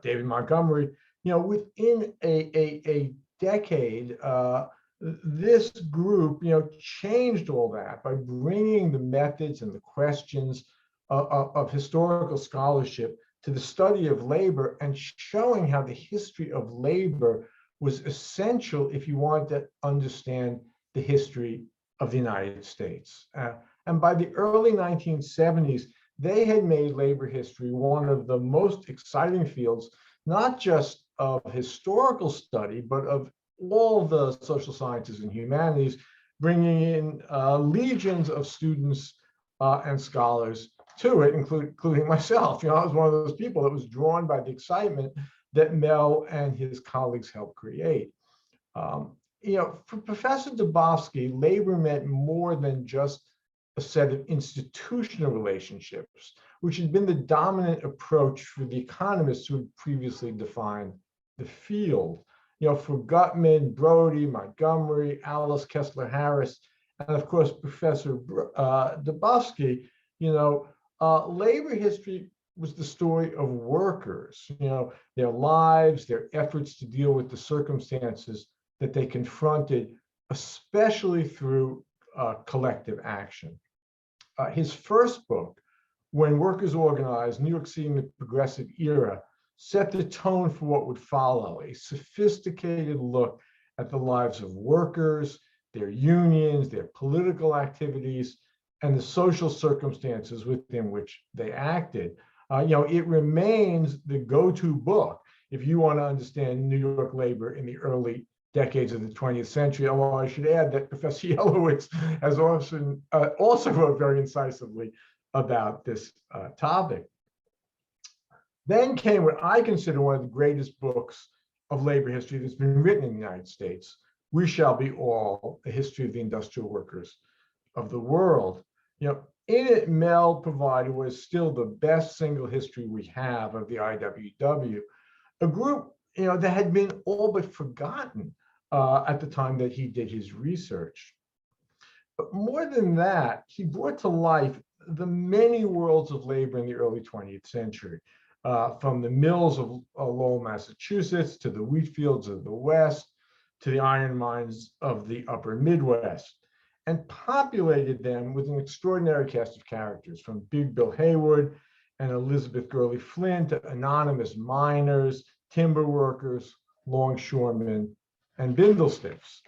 David Montgomery, within a decade, this group, changed all that by bringing the methods and the questions of historical scholarship to the study of labor and showing how the history of labor was essential if you want to understand the history of the United States. And by the early 1970s, they had made labor history one of the most exciting fields, not just of historical study, but of all the social sciences and humanities, bringing in legions of students and scholars to it, including myself. I was one of those people that was drawn by the excitement that Mel and his colleagues helped create. For Professor Dubofsky, labor meant more than just a set of institutional relationships, which had been the dominant approach for the economists who had previously defined the field. For Gutman, Brody, Montgomery, Alice Kessler Harris, and of course, Professor Dubofsky, labor history was the story of workers, their lives, their efforts to deal with the circumstances that they confronted, especially through collective action. His first book, When Workers Organized, New York City in the Progressive Era, set the tone for what would follow, a sophisticated look at the lives of workers, their unions, their political activities, and the social circumstances within which they acted. It remains the go-to book if you want to understand New York labor in the early decades of the 20th century. Although I should add that Professor Yelowitz has also wrote very incisively about this topic. Then came what I consider one of the greatest books of labor history that's been written in the United States, We Shall Be All, A History of the Industrial Workers of the World. In it, Mel provided what is still the best single history we have of the IWW, a group that had been all but forgotten at the time that he did his research. But more than that, he brought to life the many worlds of labor in the early 20th century, from the mills of Lowell, Massachusetts, to the wheat fields of the West, to the iron mines of the upper Midwest, and populated them with an extraordinary cast of characters, from Big Bill Haywood and Elizabeth Gurley Flynn to anonymous miners, timber workers, longshoremen, and bindlestiffs.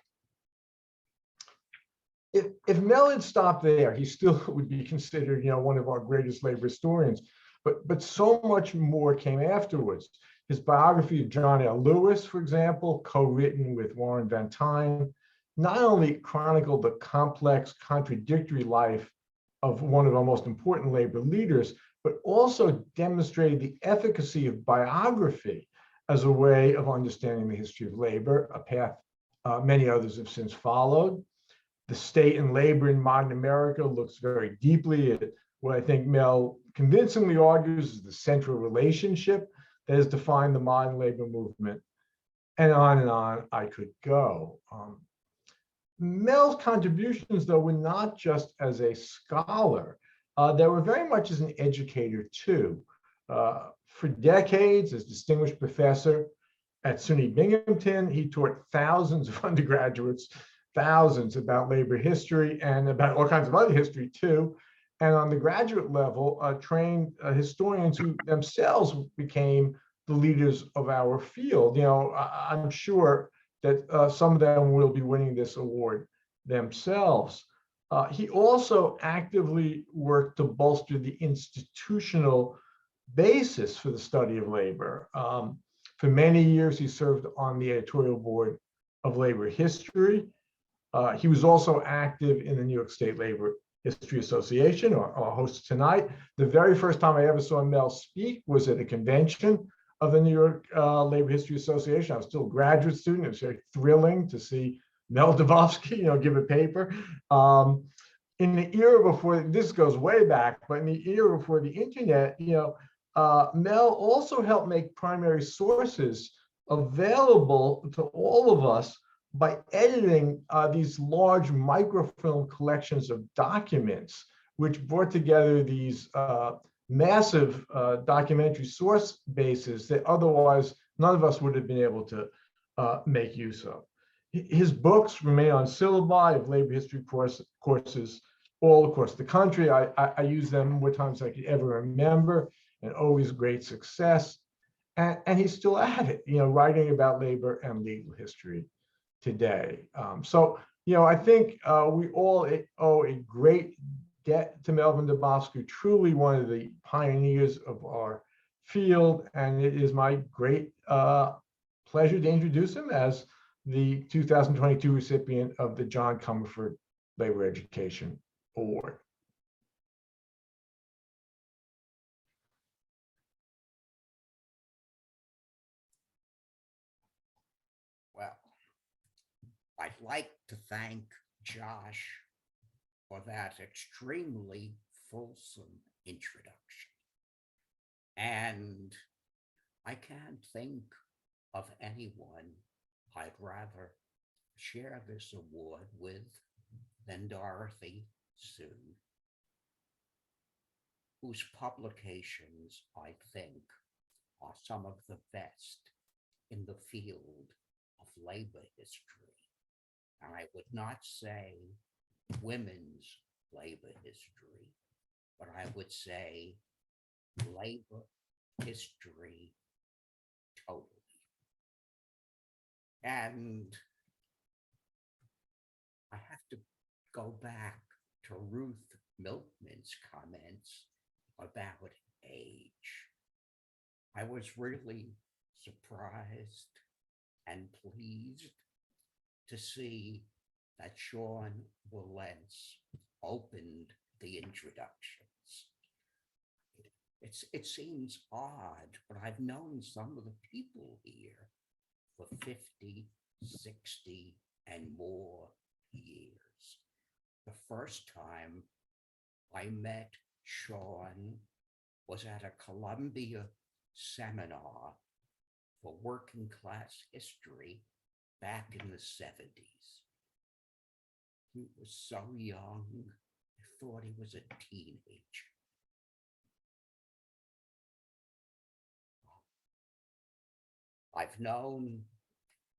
If Mel had stopped there, he still would be considered, one of our greatest labor historians. But so much more came afterwards. His biography of John L. Lewis, for example, co-written with Warren Van Tyne, not only chronicled the complex, contradictory life of one of our most important labor leaders, but also demonstrated the efficacy of biography as a way of understanding the history of labor, a path many others have since followed. The State and Labor in Modern America looks very deeply at what I think Mel convincingly argues is the central relationship that has defined the modern labor movement. And on I could go. Mel's contributions, though, were not just as a scholar. They were very much as an educator, too. For decades, as distinguished professor at SUNY Binghamton, he taught thousands of undergraduates, thousands about labor history and about all kinds of other history, too. And on the graduate level, trained historians who themselves became the leaders of our field. I'm sure that some of them will be winning this award themselves. He also actively worked to bolster the institutional basis for the study of labor. For many years, he served on the editorial board of Labor History. He was also active in the New York State Labor History Association, or hosts tonight. The very first time I ever saw Mel speak was at a convention of the New York Labor History Association. I was still a graduate student. It was very thrilling to see Mel Dubofsky, give a paper. In the era before, this goes way back, but in the era before the internet, Mel also helped make primary sources available to all of us by editing these large microfilm collections of documents, which brought together these massive documentary source bases that otherwise none of us would have been able to make use of. His books remain on syllabi of labor history courses all across the country. I use them more times than I could ever remember, and always great success. And he's still at it, writing about labor and legal history today. I think we all owe a great debt to Melvin Dubofsky, truly one of the pioneers of our field. And it is my great pleasure to introduce him as the 2022 recipient of the John Comerford Labor Education Award. Well, I'd like to thank Josh for that extremely fulsome introduction. And I can't think of anyone I'd rather share this award with than Dorothy Soon, whose publications I think are some of the best in the field of labor history. And I would not say women's labor history, but I would say labor history totally. And I have to go back to Ruth Milkman's comments about age. I was really surprised and pleased to see that Sean Wilentz opened the introductions. It seems odd, but I've known some of the people here for 50, 60, and more years. The first time I met Sean was at a Columbia seminar for working class history back in the 70s. He was so young, I thought he was a teenager. I've known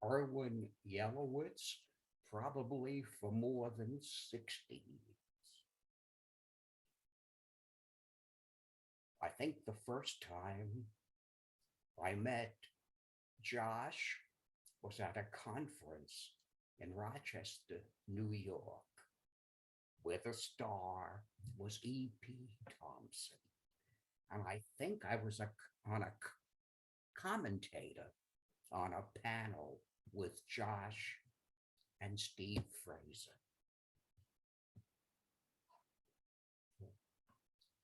Erwin Yellowitz probably for more than 60 years. I think the first time I met Josh was at a conference in Rochester, New York, where the star was E.P. Thompson. And I think I was on a commentator on a panel with Josh and Steve Fraser.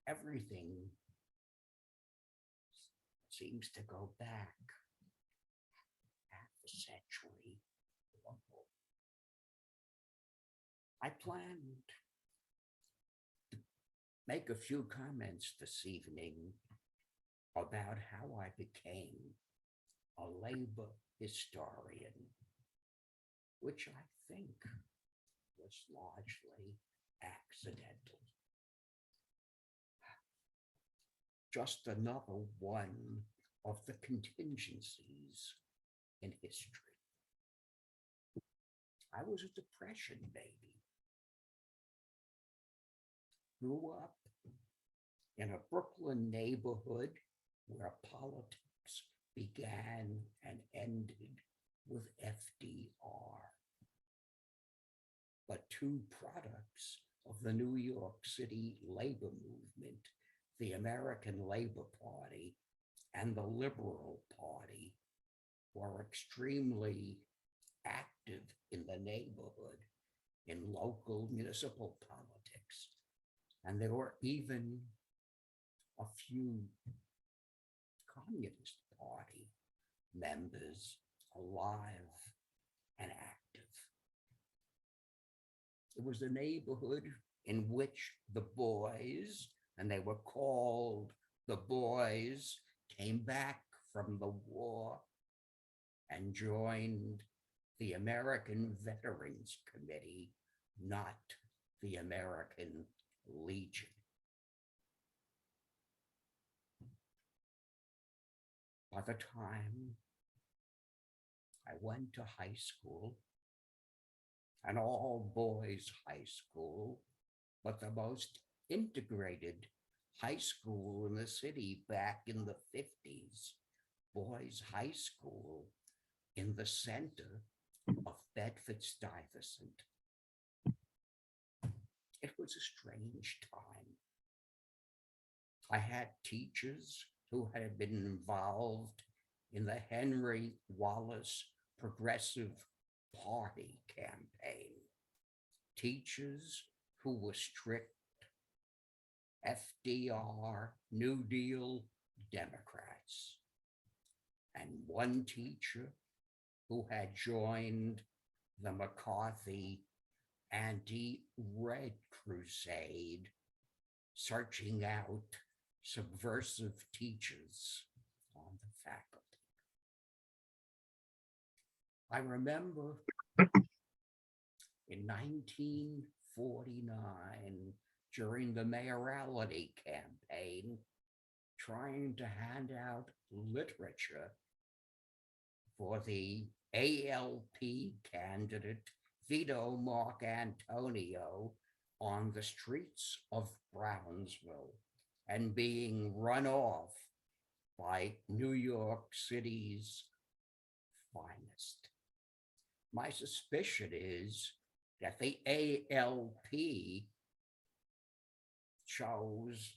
Everything seems to go back half a century. I planned to make a few comments this evening about how I became a labor historian, which I think was largely accidental. Just another one of the contingencies in history. I was a Depression baby. Grew up in a Brooklyn neighborhood where politics began and ended with FDR. But two products of the New York City labor movement, the American Labor Party and the Liberal Party, were extremely active in the neighborhood in local municipal politics. And there were even a few Communist Party members alive and active. It was a neighborhood in which the boys, and they were called the boys, came back from the war and joined the American Veterans Committee, not the American Legion. By the time I went to high school, an all-boys high school, but the most integrated high school in the city back in the 50s, Boys High School in the center of Bedford-Stuyvesant. It was a strange time. I had teachers who had been involved in the Henry Wallace Progressive Party campaign. Teachers who were strict FDR, New Deal Democrats. And one teacher who had joined the McCarthy anti-Red crusade, searching out subversive teachers on the faculty. I remember in 1949, during the mayoralty campaign, trying to hand out literature for the ALP candidate Vito Marcantonio on the streets of Brownsville and being run off by New York City's finest. My suspicion is that the ALP chose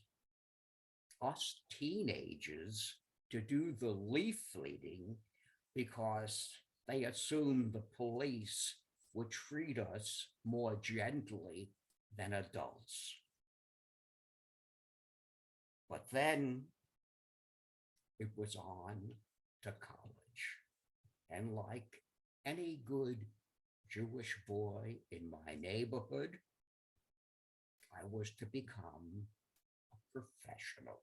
us teenagers to do the leafleting because they assumed the police would treat us more gently than adults. But then it was on to college. And like any good Jewish boy in my neighborhood, I was to become a professional.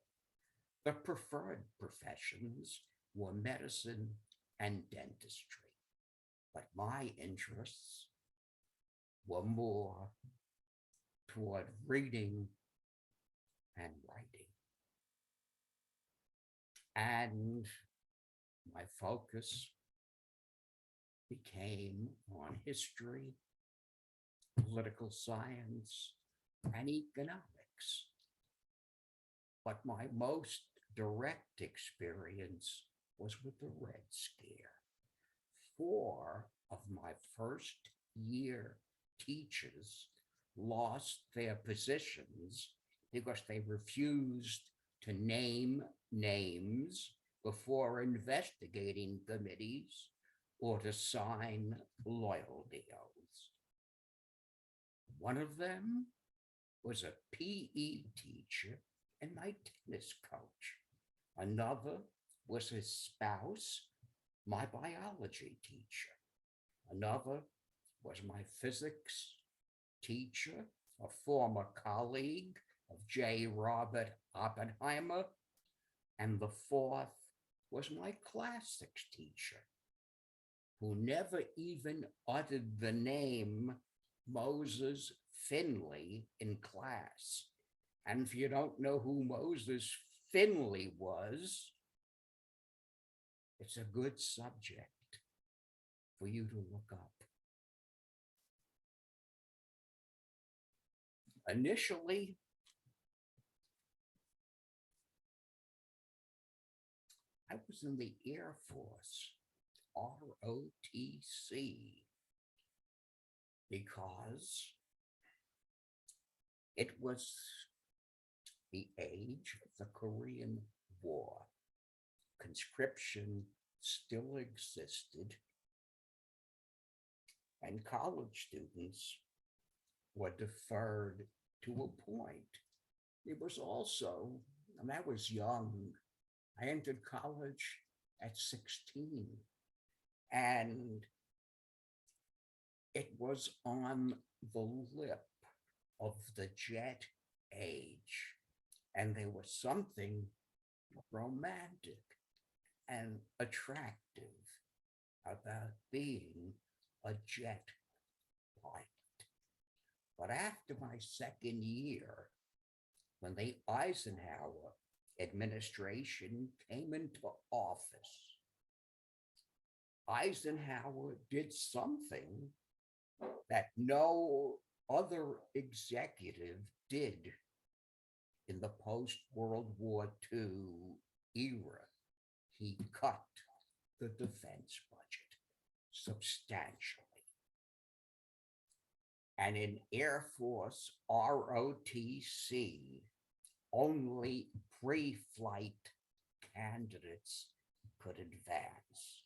The preferred professions were medicine and dentistry, but my interests were more toward reading and writing. And my focus became on history, political science, and economics. But my most direct experience was with the Red Scare. 4 of my first year teachers lost their positions because they refused to name names before investigating committees or to sign loyalty oaths. One of them was a PE teacher and my tennis coach. Another was his spouse, my biology teacher. Another was my physics teacher, a former colleague of J. Robert Oppenheimer. And the 4th was my classics teacher, who never even uttered the name Moses Finley in class. And if you don't know who Moses Finley was, it's a good subject for you to look up. Initially, I was in the Air Force, ROTC, because it was the age of the Korean War. Conscription still existed, and college students were deferred to a point. It was also, and I was young, I entered college at 16, and it was on the lip of the jet age, and there was something romantic and attractive about being a jet pilot. But after my second year, when the Eisenhower administration came into office, Eisenhower did something that no other executive did in the post-World War II era. He cut the defense budget substantially. And in Air Force ROTC, only pre-flight candidates could advance.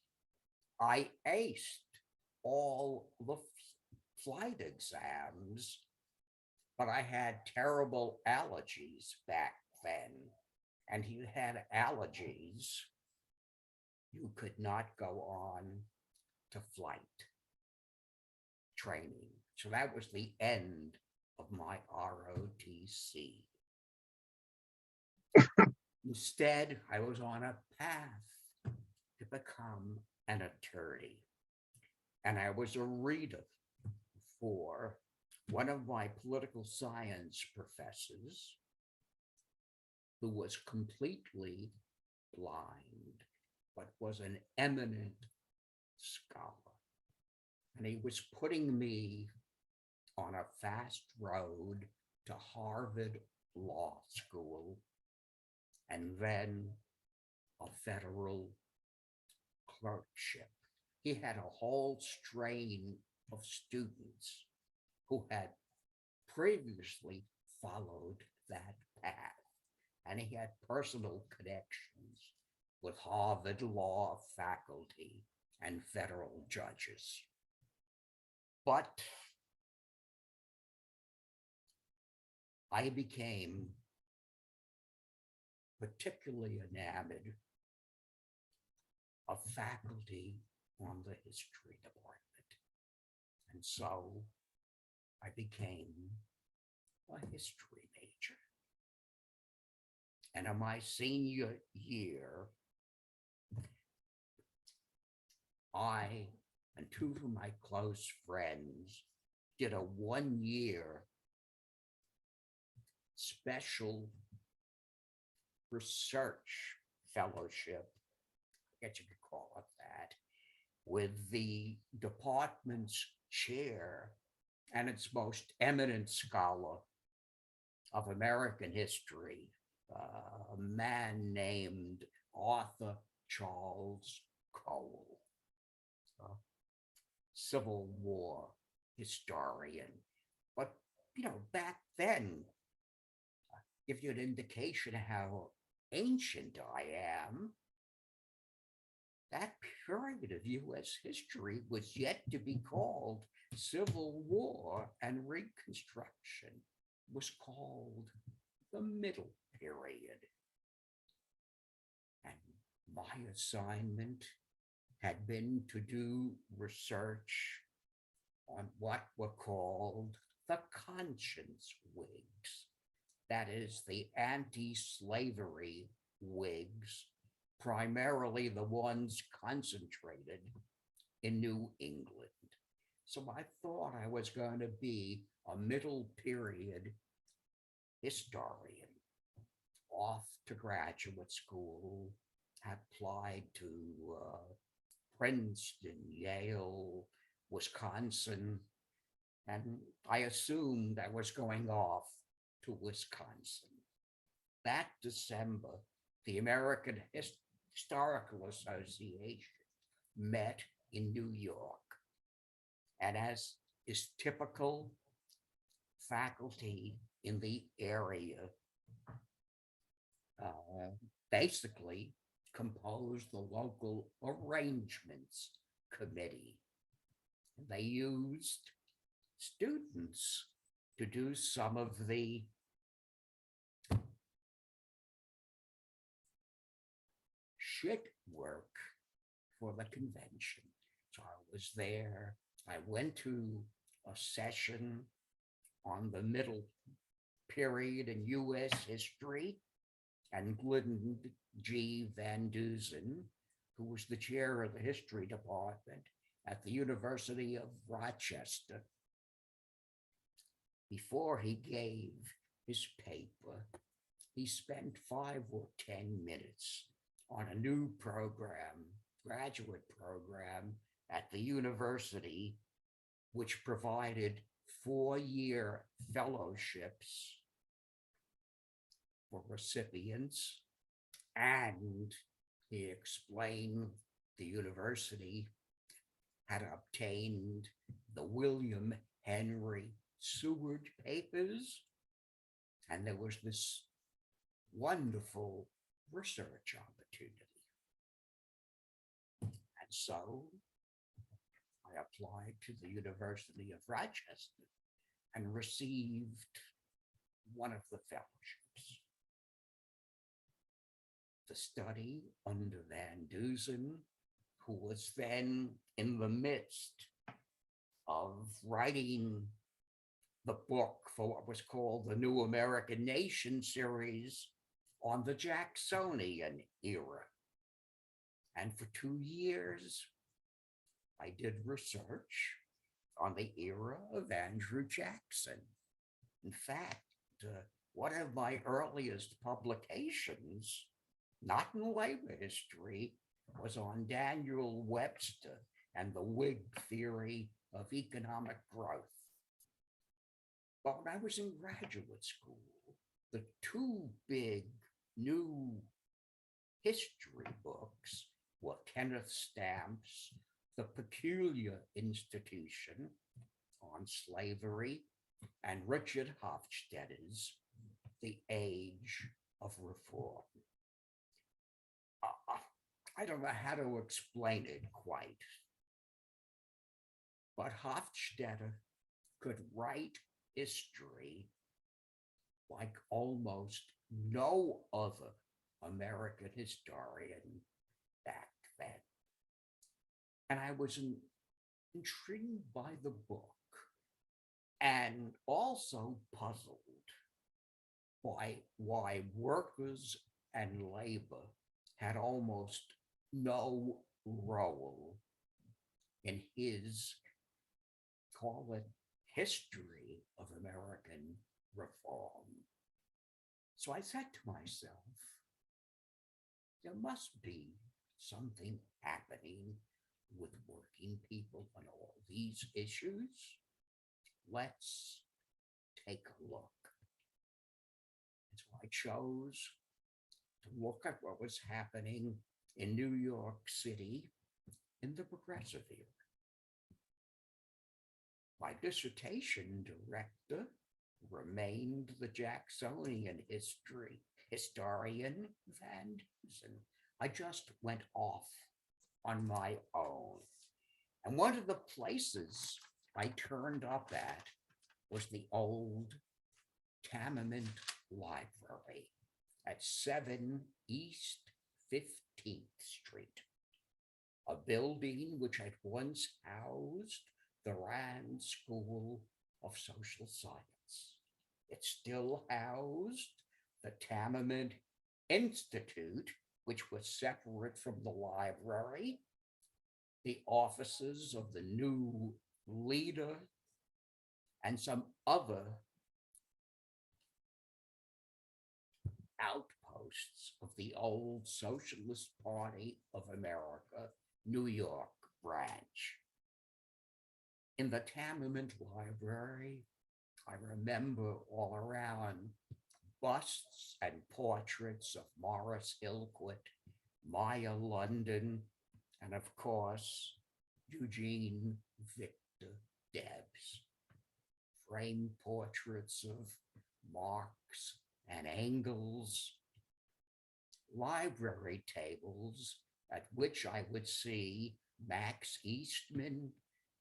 I aced all the flight exams, but I had terrible allergies back then. And if you had allergies, you could not go on to flight training. So that was the end of my ROTC. Instead, I was on a path to become an attorney. And I was a reader for one of my political science professors who was completely blind, but was an eminent scholar. And he was putting me on a fast road to Harvard Law School and then a federal clerkship. He had a whole strain of students who had previously followed that path, and he had personal connections with Harvard Law faculty and federal judges. But I became particularly enamored of faculty on the history department. And so I became a history major. And in my senior year, I and two of my close friends did a 1-year special research fellowship, I guess you could call it that, with the department's chair and its most eminent scholar of American history, a man named Arthur Charles Cole, a Civil War historian. But, back then, give you an indication of how ancient I am, that period of US history was yet to be called Civil War, and Reconstruction was called the Middle Period. And my assignment had been to do research on what were called the conscience Whigs. That is, the anti-slavery Whigs, primarily the ones concentrated in New England. So I thought I was going to be a middle period historian. Off to graduate school, applied to Princeton, Yale, Wisconsin, and I assumed I was going off to Wisconsin. That December, the American Historical Association met in New York. And as is typical, faculty in the area basically composed the local arrangements committee. They used students to do some of the shit work for the convention. So I was there. I went to a session on the middle period in US history, and Glidden G. Van Dusen, who was the chair of the history department at the University of Rochester, before he gave his paper, he spent 5 or 10 minutes on a new program, graduate program at the university, which provided 4-year fellowships for recipients. And he explained the university had obtained the William Henry Seward Papers, and there was this wonderful research opportunity. And so I applied to the University of Rochester and received one of the fellowships. To study under Van Dusen, who was then in the midst of writing the book for what was called the New American Nation series on the Jacksonian era. And for 2 years, I did research on the era of Andrew Jackson. In fact, one of my earliest publications, not in labor history, was on Daniel Webster and the Whig theory of economic growth. But when I was in graduate school, the two big new history books were Kenneth Stamp's The Peculiar Institution on Slavery and Richard Hofstadter's The Age of Reform. I don't know how to explain it quite, but Hofstadter could write history like almost no other American historian back then. And I was intrigued by the book and also puzzled by why workers and labor had almost no role in his, call it, history of American reform. So I said to myself, there must be something happening with working people on all these issues. Let's take a look. And so I chose to look at what was happening in New York City in the Progressive era. My dissertation director remained the Jacksonian historian Van Dusen. I just went off on my own. And one of the places I turned up at was the old Tamiment Library at 7 East 15th Street, a building which had once housed the Rand School of Social Science. It still housed the Tamiment Institute, which was separate from the library, the offices of the new leader, and some other outposts of the old Socialist Party of America, New York branch. In the Tamiment Library, I remember all around busts and portraits of Morris Hillquit, Maya London, and of course, Eugene Victor Debs. Framed portraits of Marx and Engels. Library tables at which I would see Max Eastman,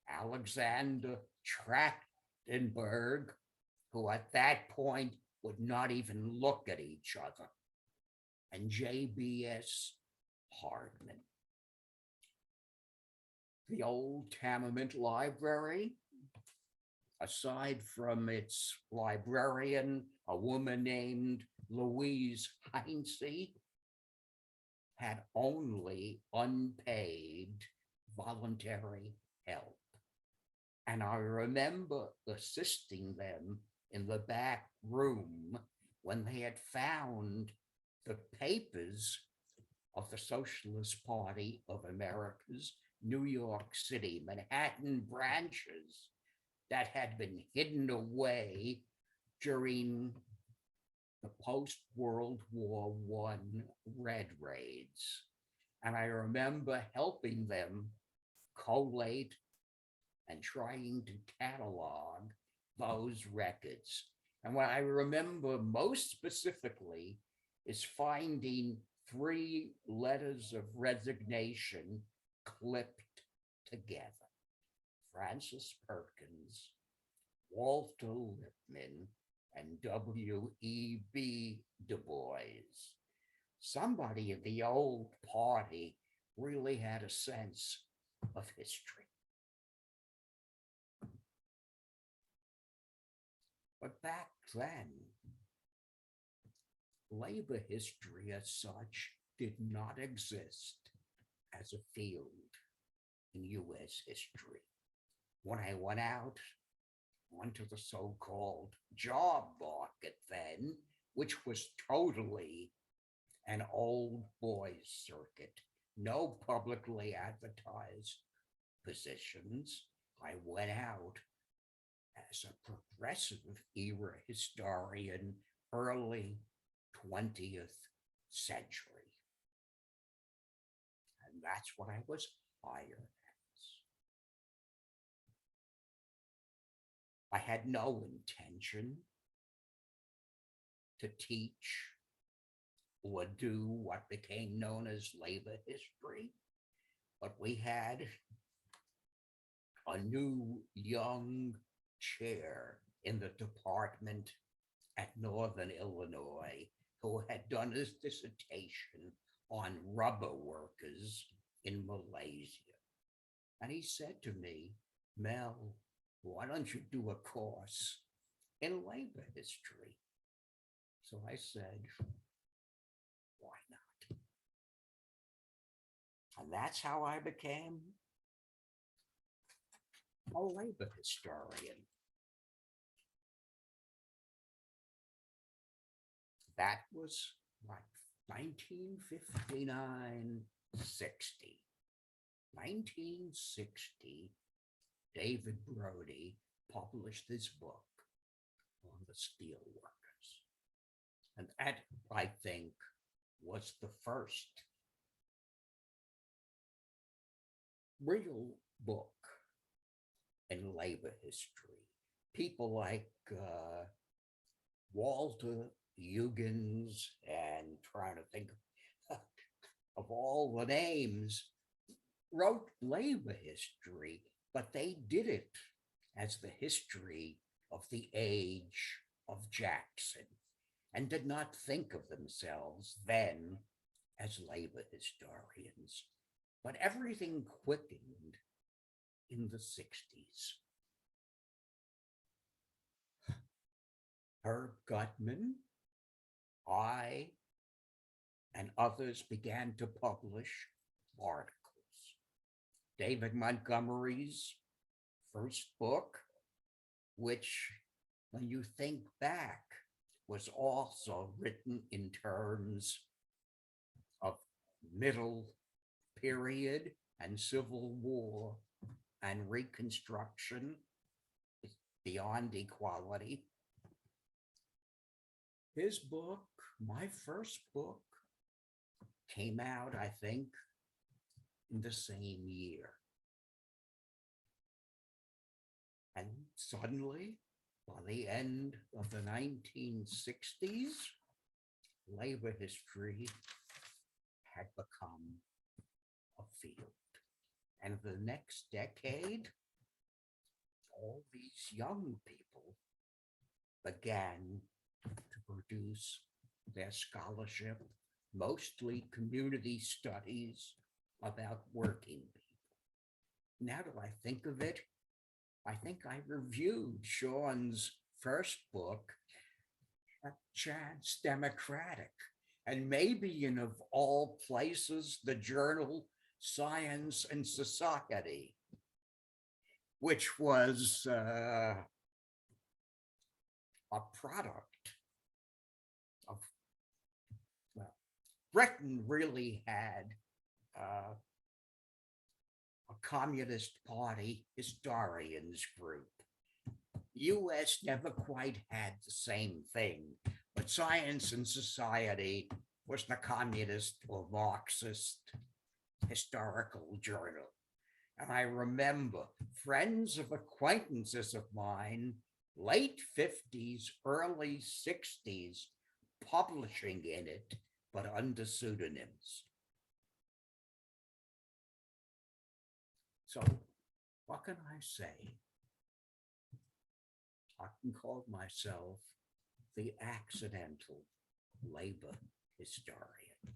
Alexander Trachtenberg, who at that point would not even look at each other, and J.B.S. Hardman. The old Tamiment Library, aside from its librarian, a woman named Louise Heinze, had only unpaid voluntary help. And I remember assisting them in the back room when they had found the papers of the Socialist Party of America's New York City, Manhattan branches that had been hidden away during the post-World War I Red Raids. And I remember helping them collate and trying to catalog those records. And what I remember most specifically is finding 3 letters of resignation clipped together. Francis Perkins, Walter Lippmann, and W.E.B. Du Bois. Somebody in the old party really had a sense of history. But back then, labor history as such did not exist as a field in US history. When I went out onto the so-called job market then, which was totally an old boys circuit, no publicly advertised positions, I went out as a progressive era historian, early 20th century. And that's what I was hired as. I had no intention to teach or do what became known as labor history, but we had a new young chair in the department at Northern Illinois who had done his dissertation on rubber workers in Malaysia. And he said to me, Mel, why don't you do a course in labor history? So I said, why not? And that's how I became a labor historian. That was like 1959, 60. 1960, David Brody published his book on the steel workers. And that, I think, was the first real book in labor history. People like Walter Huggins, and trying to think of all the names, wrote labor history, but they did it as the history of the age of Jackson and did not think of themselves then as labor historians. But everything quickened in the 60s. Herb Gutman, I, and others began to publish articles. David Montgomery's first book, which, when you think back, was also written in terms of middle period and Civil War and Reconstruction, Beyond Equality. His book, my first book, came out, I think, in the same year. And suddenly, by the end of the 1960s, labor history had become a field. And the next decade, all these young people began to produce their scholarship, mostly community studies about working people. Now that I think of it, I think I reviewed Sean's first book, Chance Democratic, and maybe in, of all places, the journal Science and Society, which was a product of, well, Britain really had a Communist Party historians group. US never quite had the same thing, but Science and Society was the communist or Marxist historical journal. And I remember friends of acquaintances of mine, late 50s, early 60s, publishing in it, but under pseudonyms. So what can I say? I can call myself the accidental labor historian.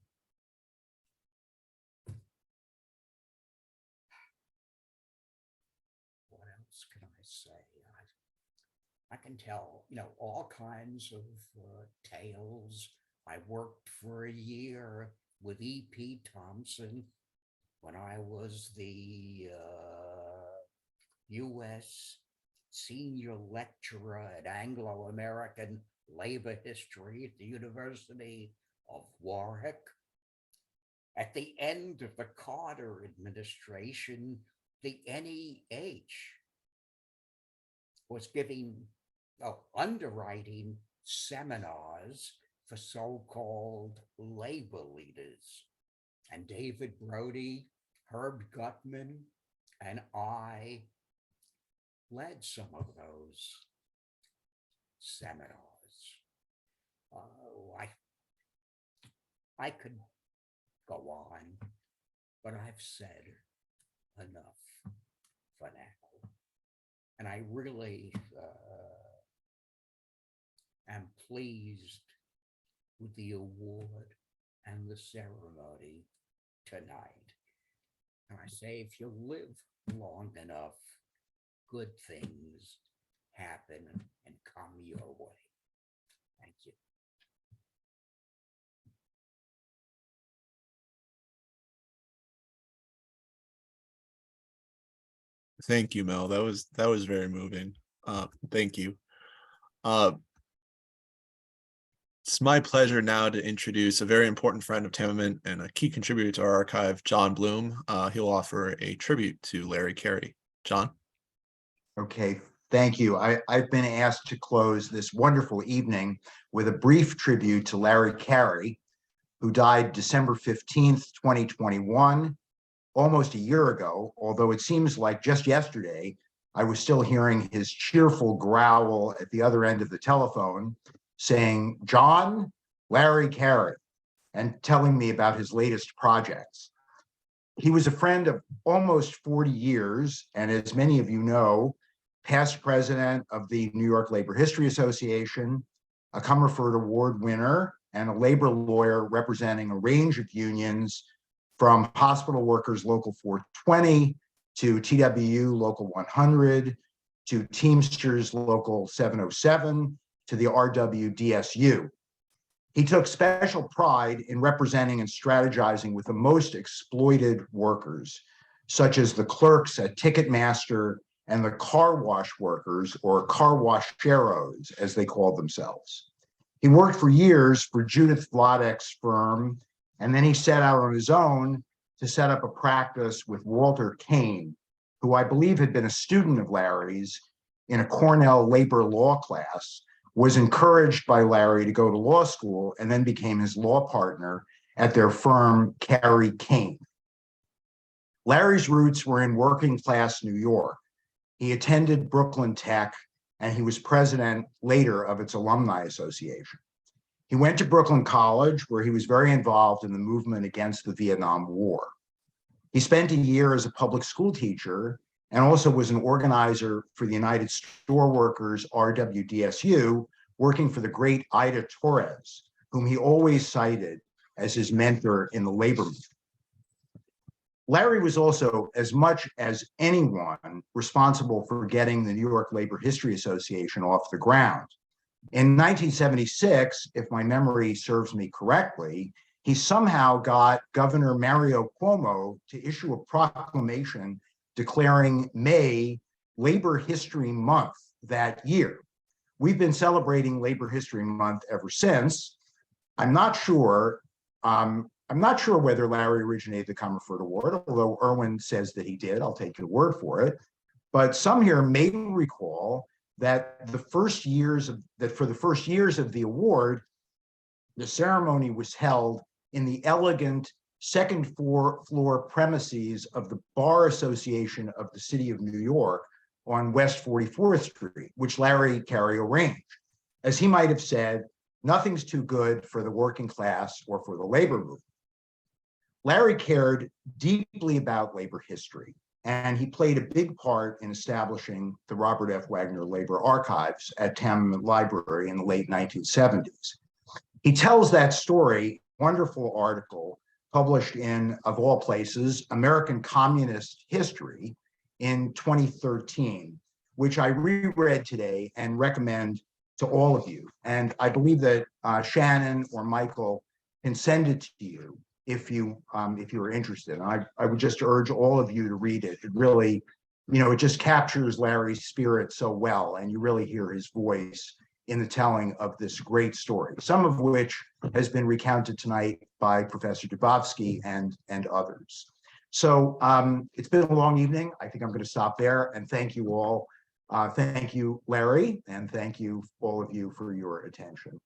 What else can I say? I can tell, all kinds of tales. I worked for a year with E.P. Thompson when I was the U.S. senior lecturer at Anglo-American labor history at the University of Warwick. At the end of the Carter administration, the NEH was giving underwriting seminars for so-called labor leaders. And David Brody, Herb Gutman, and I led some of those seminars. I could go on, but I've said enough for now. And I really am pleased with the award and the ceremony tonight. And I say, if you live long enough, good things happen and come your way. Thank you. Thank you, Mel. That was very moving. Thank you. It's my pleasure now to introduce a very important friend of Timmerman and a key contributor to our archive, John Bloom. He'll offer a tribute to Larry Carey. John? Okay, thank you. I've been asked to close this wonderful evening with a brief tribute to Larry Carey, who died December 15th, 2021, almost a year ago, although it seems like just yesterday, I was still hearing his cheerful growl at the other end of the telephone saying, "John, Larry Carey," and telling me about his latest projects. He was a friend of almost 40 years, and as many of you know, past president of the New York Labor History Association, a Comerford Award winner, and a labor lawyer representing a range of unions from Hospital Workers Local 420 to TWU Local 100 to Teamsters Local 707 to the RWDSU. He took special pride in representing and strategizing with the most exploited workers, such as the clerks at Ticketmaster and the car wash workers, or car washeros, as they called themselves. He worked for years for Judith Vladek's firm, and then he set out on his own to set up a practice with Walter Kane, who I believe had been a student of Larry's in a Cornell labor law class, was encouraged by Larry to go to law school, and then became his law partner at their firm, Carey Kane. Larry's roots were in working class New York. He attended Brooklyn Tech, and he was president later of its alumni association. He went to Brooklyn College, where he was very involved in the movement against the Vietnam War. He spent a year as a public school teacher and also was an organizer for the United Storeworkers RWDSU, working for the great Ida Torres, whom he always cited as his mentor in the labor movement. Larry was also, as much as anyone, responsible for getting the New York Labor History Association off the ground. In 1976, if my memory serves me correctly, he somehow got Governor Mario Cuomo to issue a proclamation declaring May Labor History Month that year. We've been celebrating Labor History Month ever since. I'm not sure whether Larry originated the Comerford Award, although Erwin says that he did. I'll take your word for it. But some here may recall that for the first years of the award, the ceremony was held in the elegant second floor premises of the Bar Association of the City of New York on West 44th Street, which Larry Carey arranged. As he might have said, nothing's too good for the working class or for the labor movement. Larry cared deeply about labor history, and he played a big part in establishing the Robert F. Wagner Labor Archives at Tammany Library in the late 1970s. He tells that story, wonderful article published in, of all places, American Communist History in 2013, which I reread today and recommend to all of you. And I believe that Shannon or Michael can send it to you if you are interested. And I would just urge all of you to read it. It really, it just captures Larry's spirit so well, and you really hear his voice in the telling of this great story, some of which has been recounted tonight by Professor Dubofsky and others. So it's been a long evening. I think I'm going to stop there, and thank you all Thank you, Larry, and thank you, all of you, for your attention.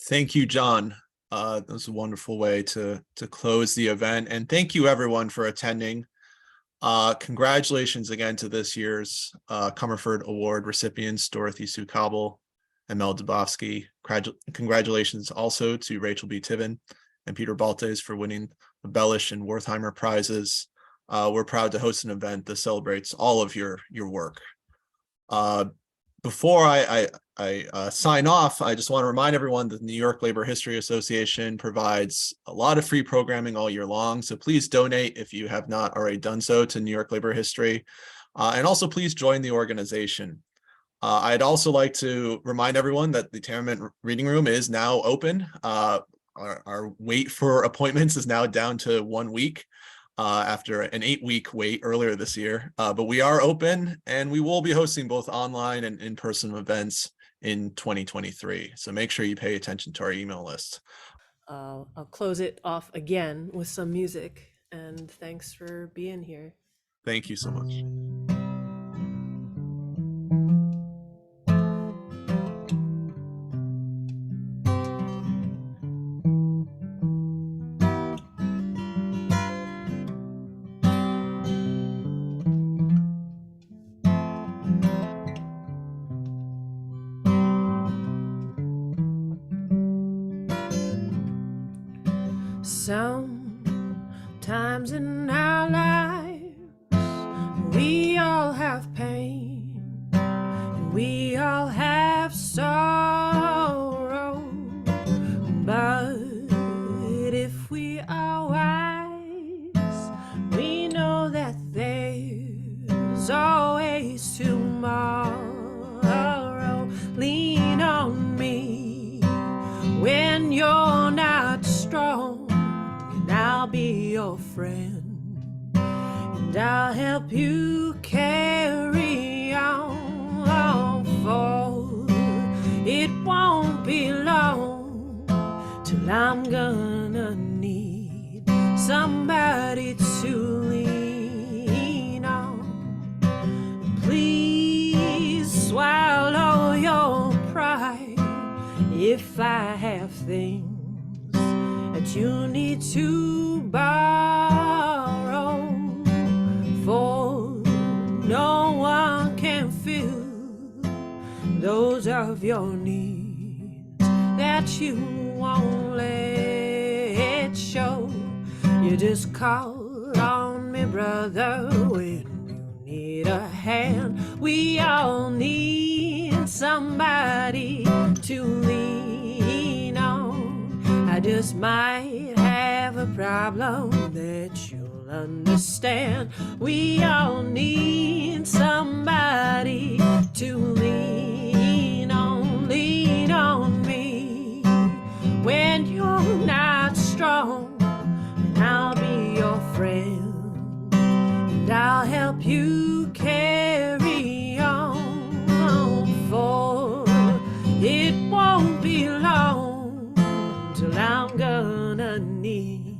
Thank you, John. That was a wonderful way to close the event. And thank you, everyone, for attending. Congratulations again to this year's Comerford Award recipients, Dorothy Sue Cobble and Mel Dubofsky. Congratulations also to Rachel B. Tiven and Peter Baltes for winning the Bellish and Wertheimer prizes. We're proud to host an event that celebrates all of your work. Before I sign off, I just want to remind everyone that the New York Labor History Association provides a lot of free programming all year long. So please donate if you have not already done so to New York Labor History. And also please join the organization. I'd also like to remind everyone that the Tenement Reading Room is now open. Our wait for appointments is now down to 1 week. After an 8-week wait earlier this year, but we are open and we will be hosting both online and in-person events in 2023. So make sure you pay attention to our email list. I'll close it off again with some music, and thanks for being here. Thank you so much. Sometimes in our lives, we all have pain, and we all have sorrow. But if we are wise, we know that there's always tomorrow. Lean on me when you're not strong. I'll be your friend, and I'll help you carry on, for it won't be long till I'm gonna need somebody to lean on. Please swallow your pride if I have things that you need to borrow, for no one can fill those of your needs that you won't let show. You just call on me, brother, when you need a hand. We all need somebody to lean on. I just might have a problem that you'll understand. We all need somebody to lean on. Lean on me when you're not strong, and I'll be your friend, and I'll help you carry on, for it won't be long till I'm gonna need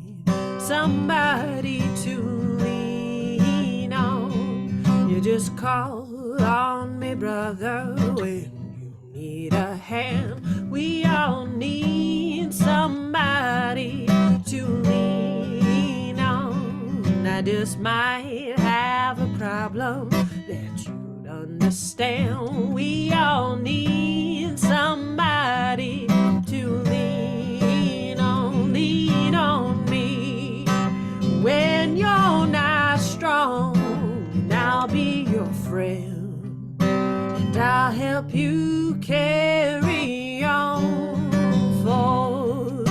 somebody to lean on. You just call on me, brother, when you need a hand. We all need somebody to lean on. I just might have a problem that you'd understand. We all need somebody to lean on. Lean on me when you're not strong, and I'll be your friend, and I'll help you carry on, for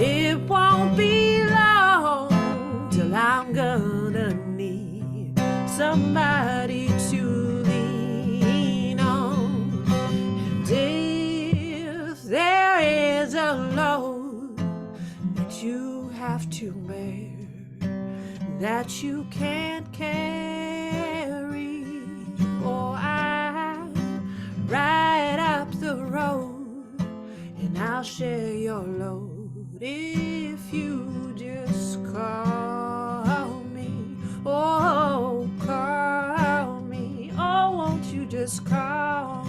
it won't be long till I'm gonna need somebody to lean on. And if there is a load that you have to bear that you can't carry, or I'll ride up the road and I'll share your load if you just call. just call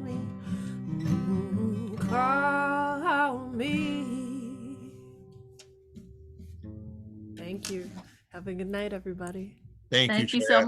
me. Call me. Thank you. Have a good night, everybody. Thank you, Thank you Chair. so much.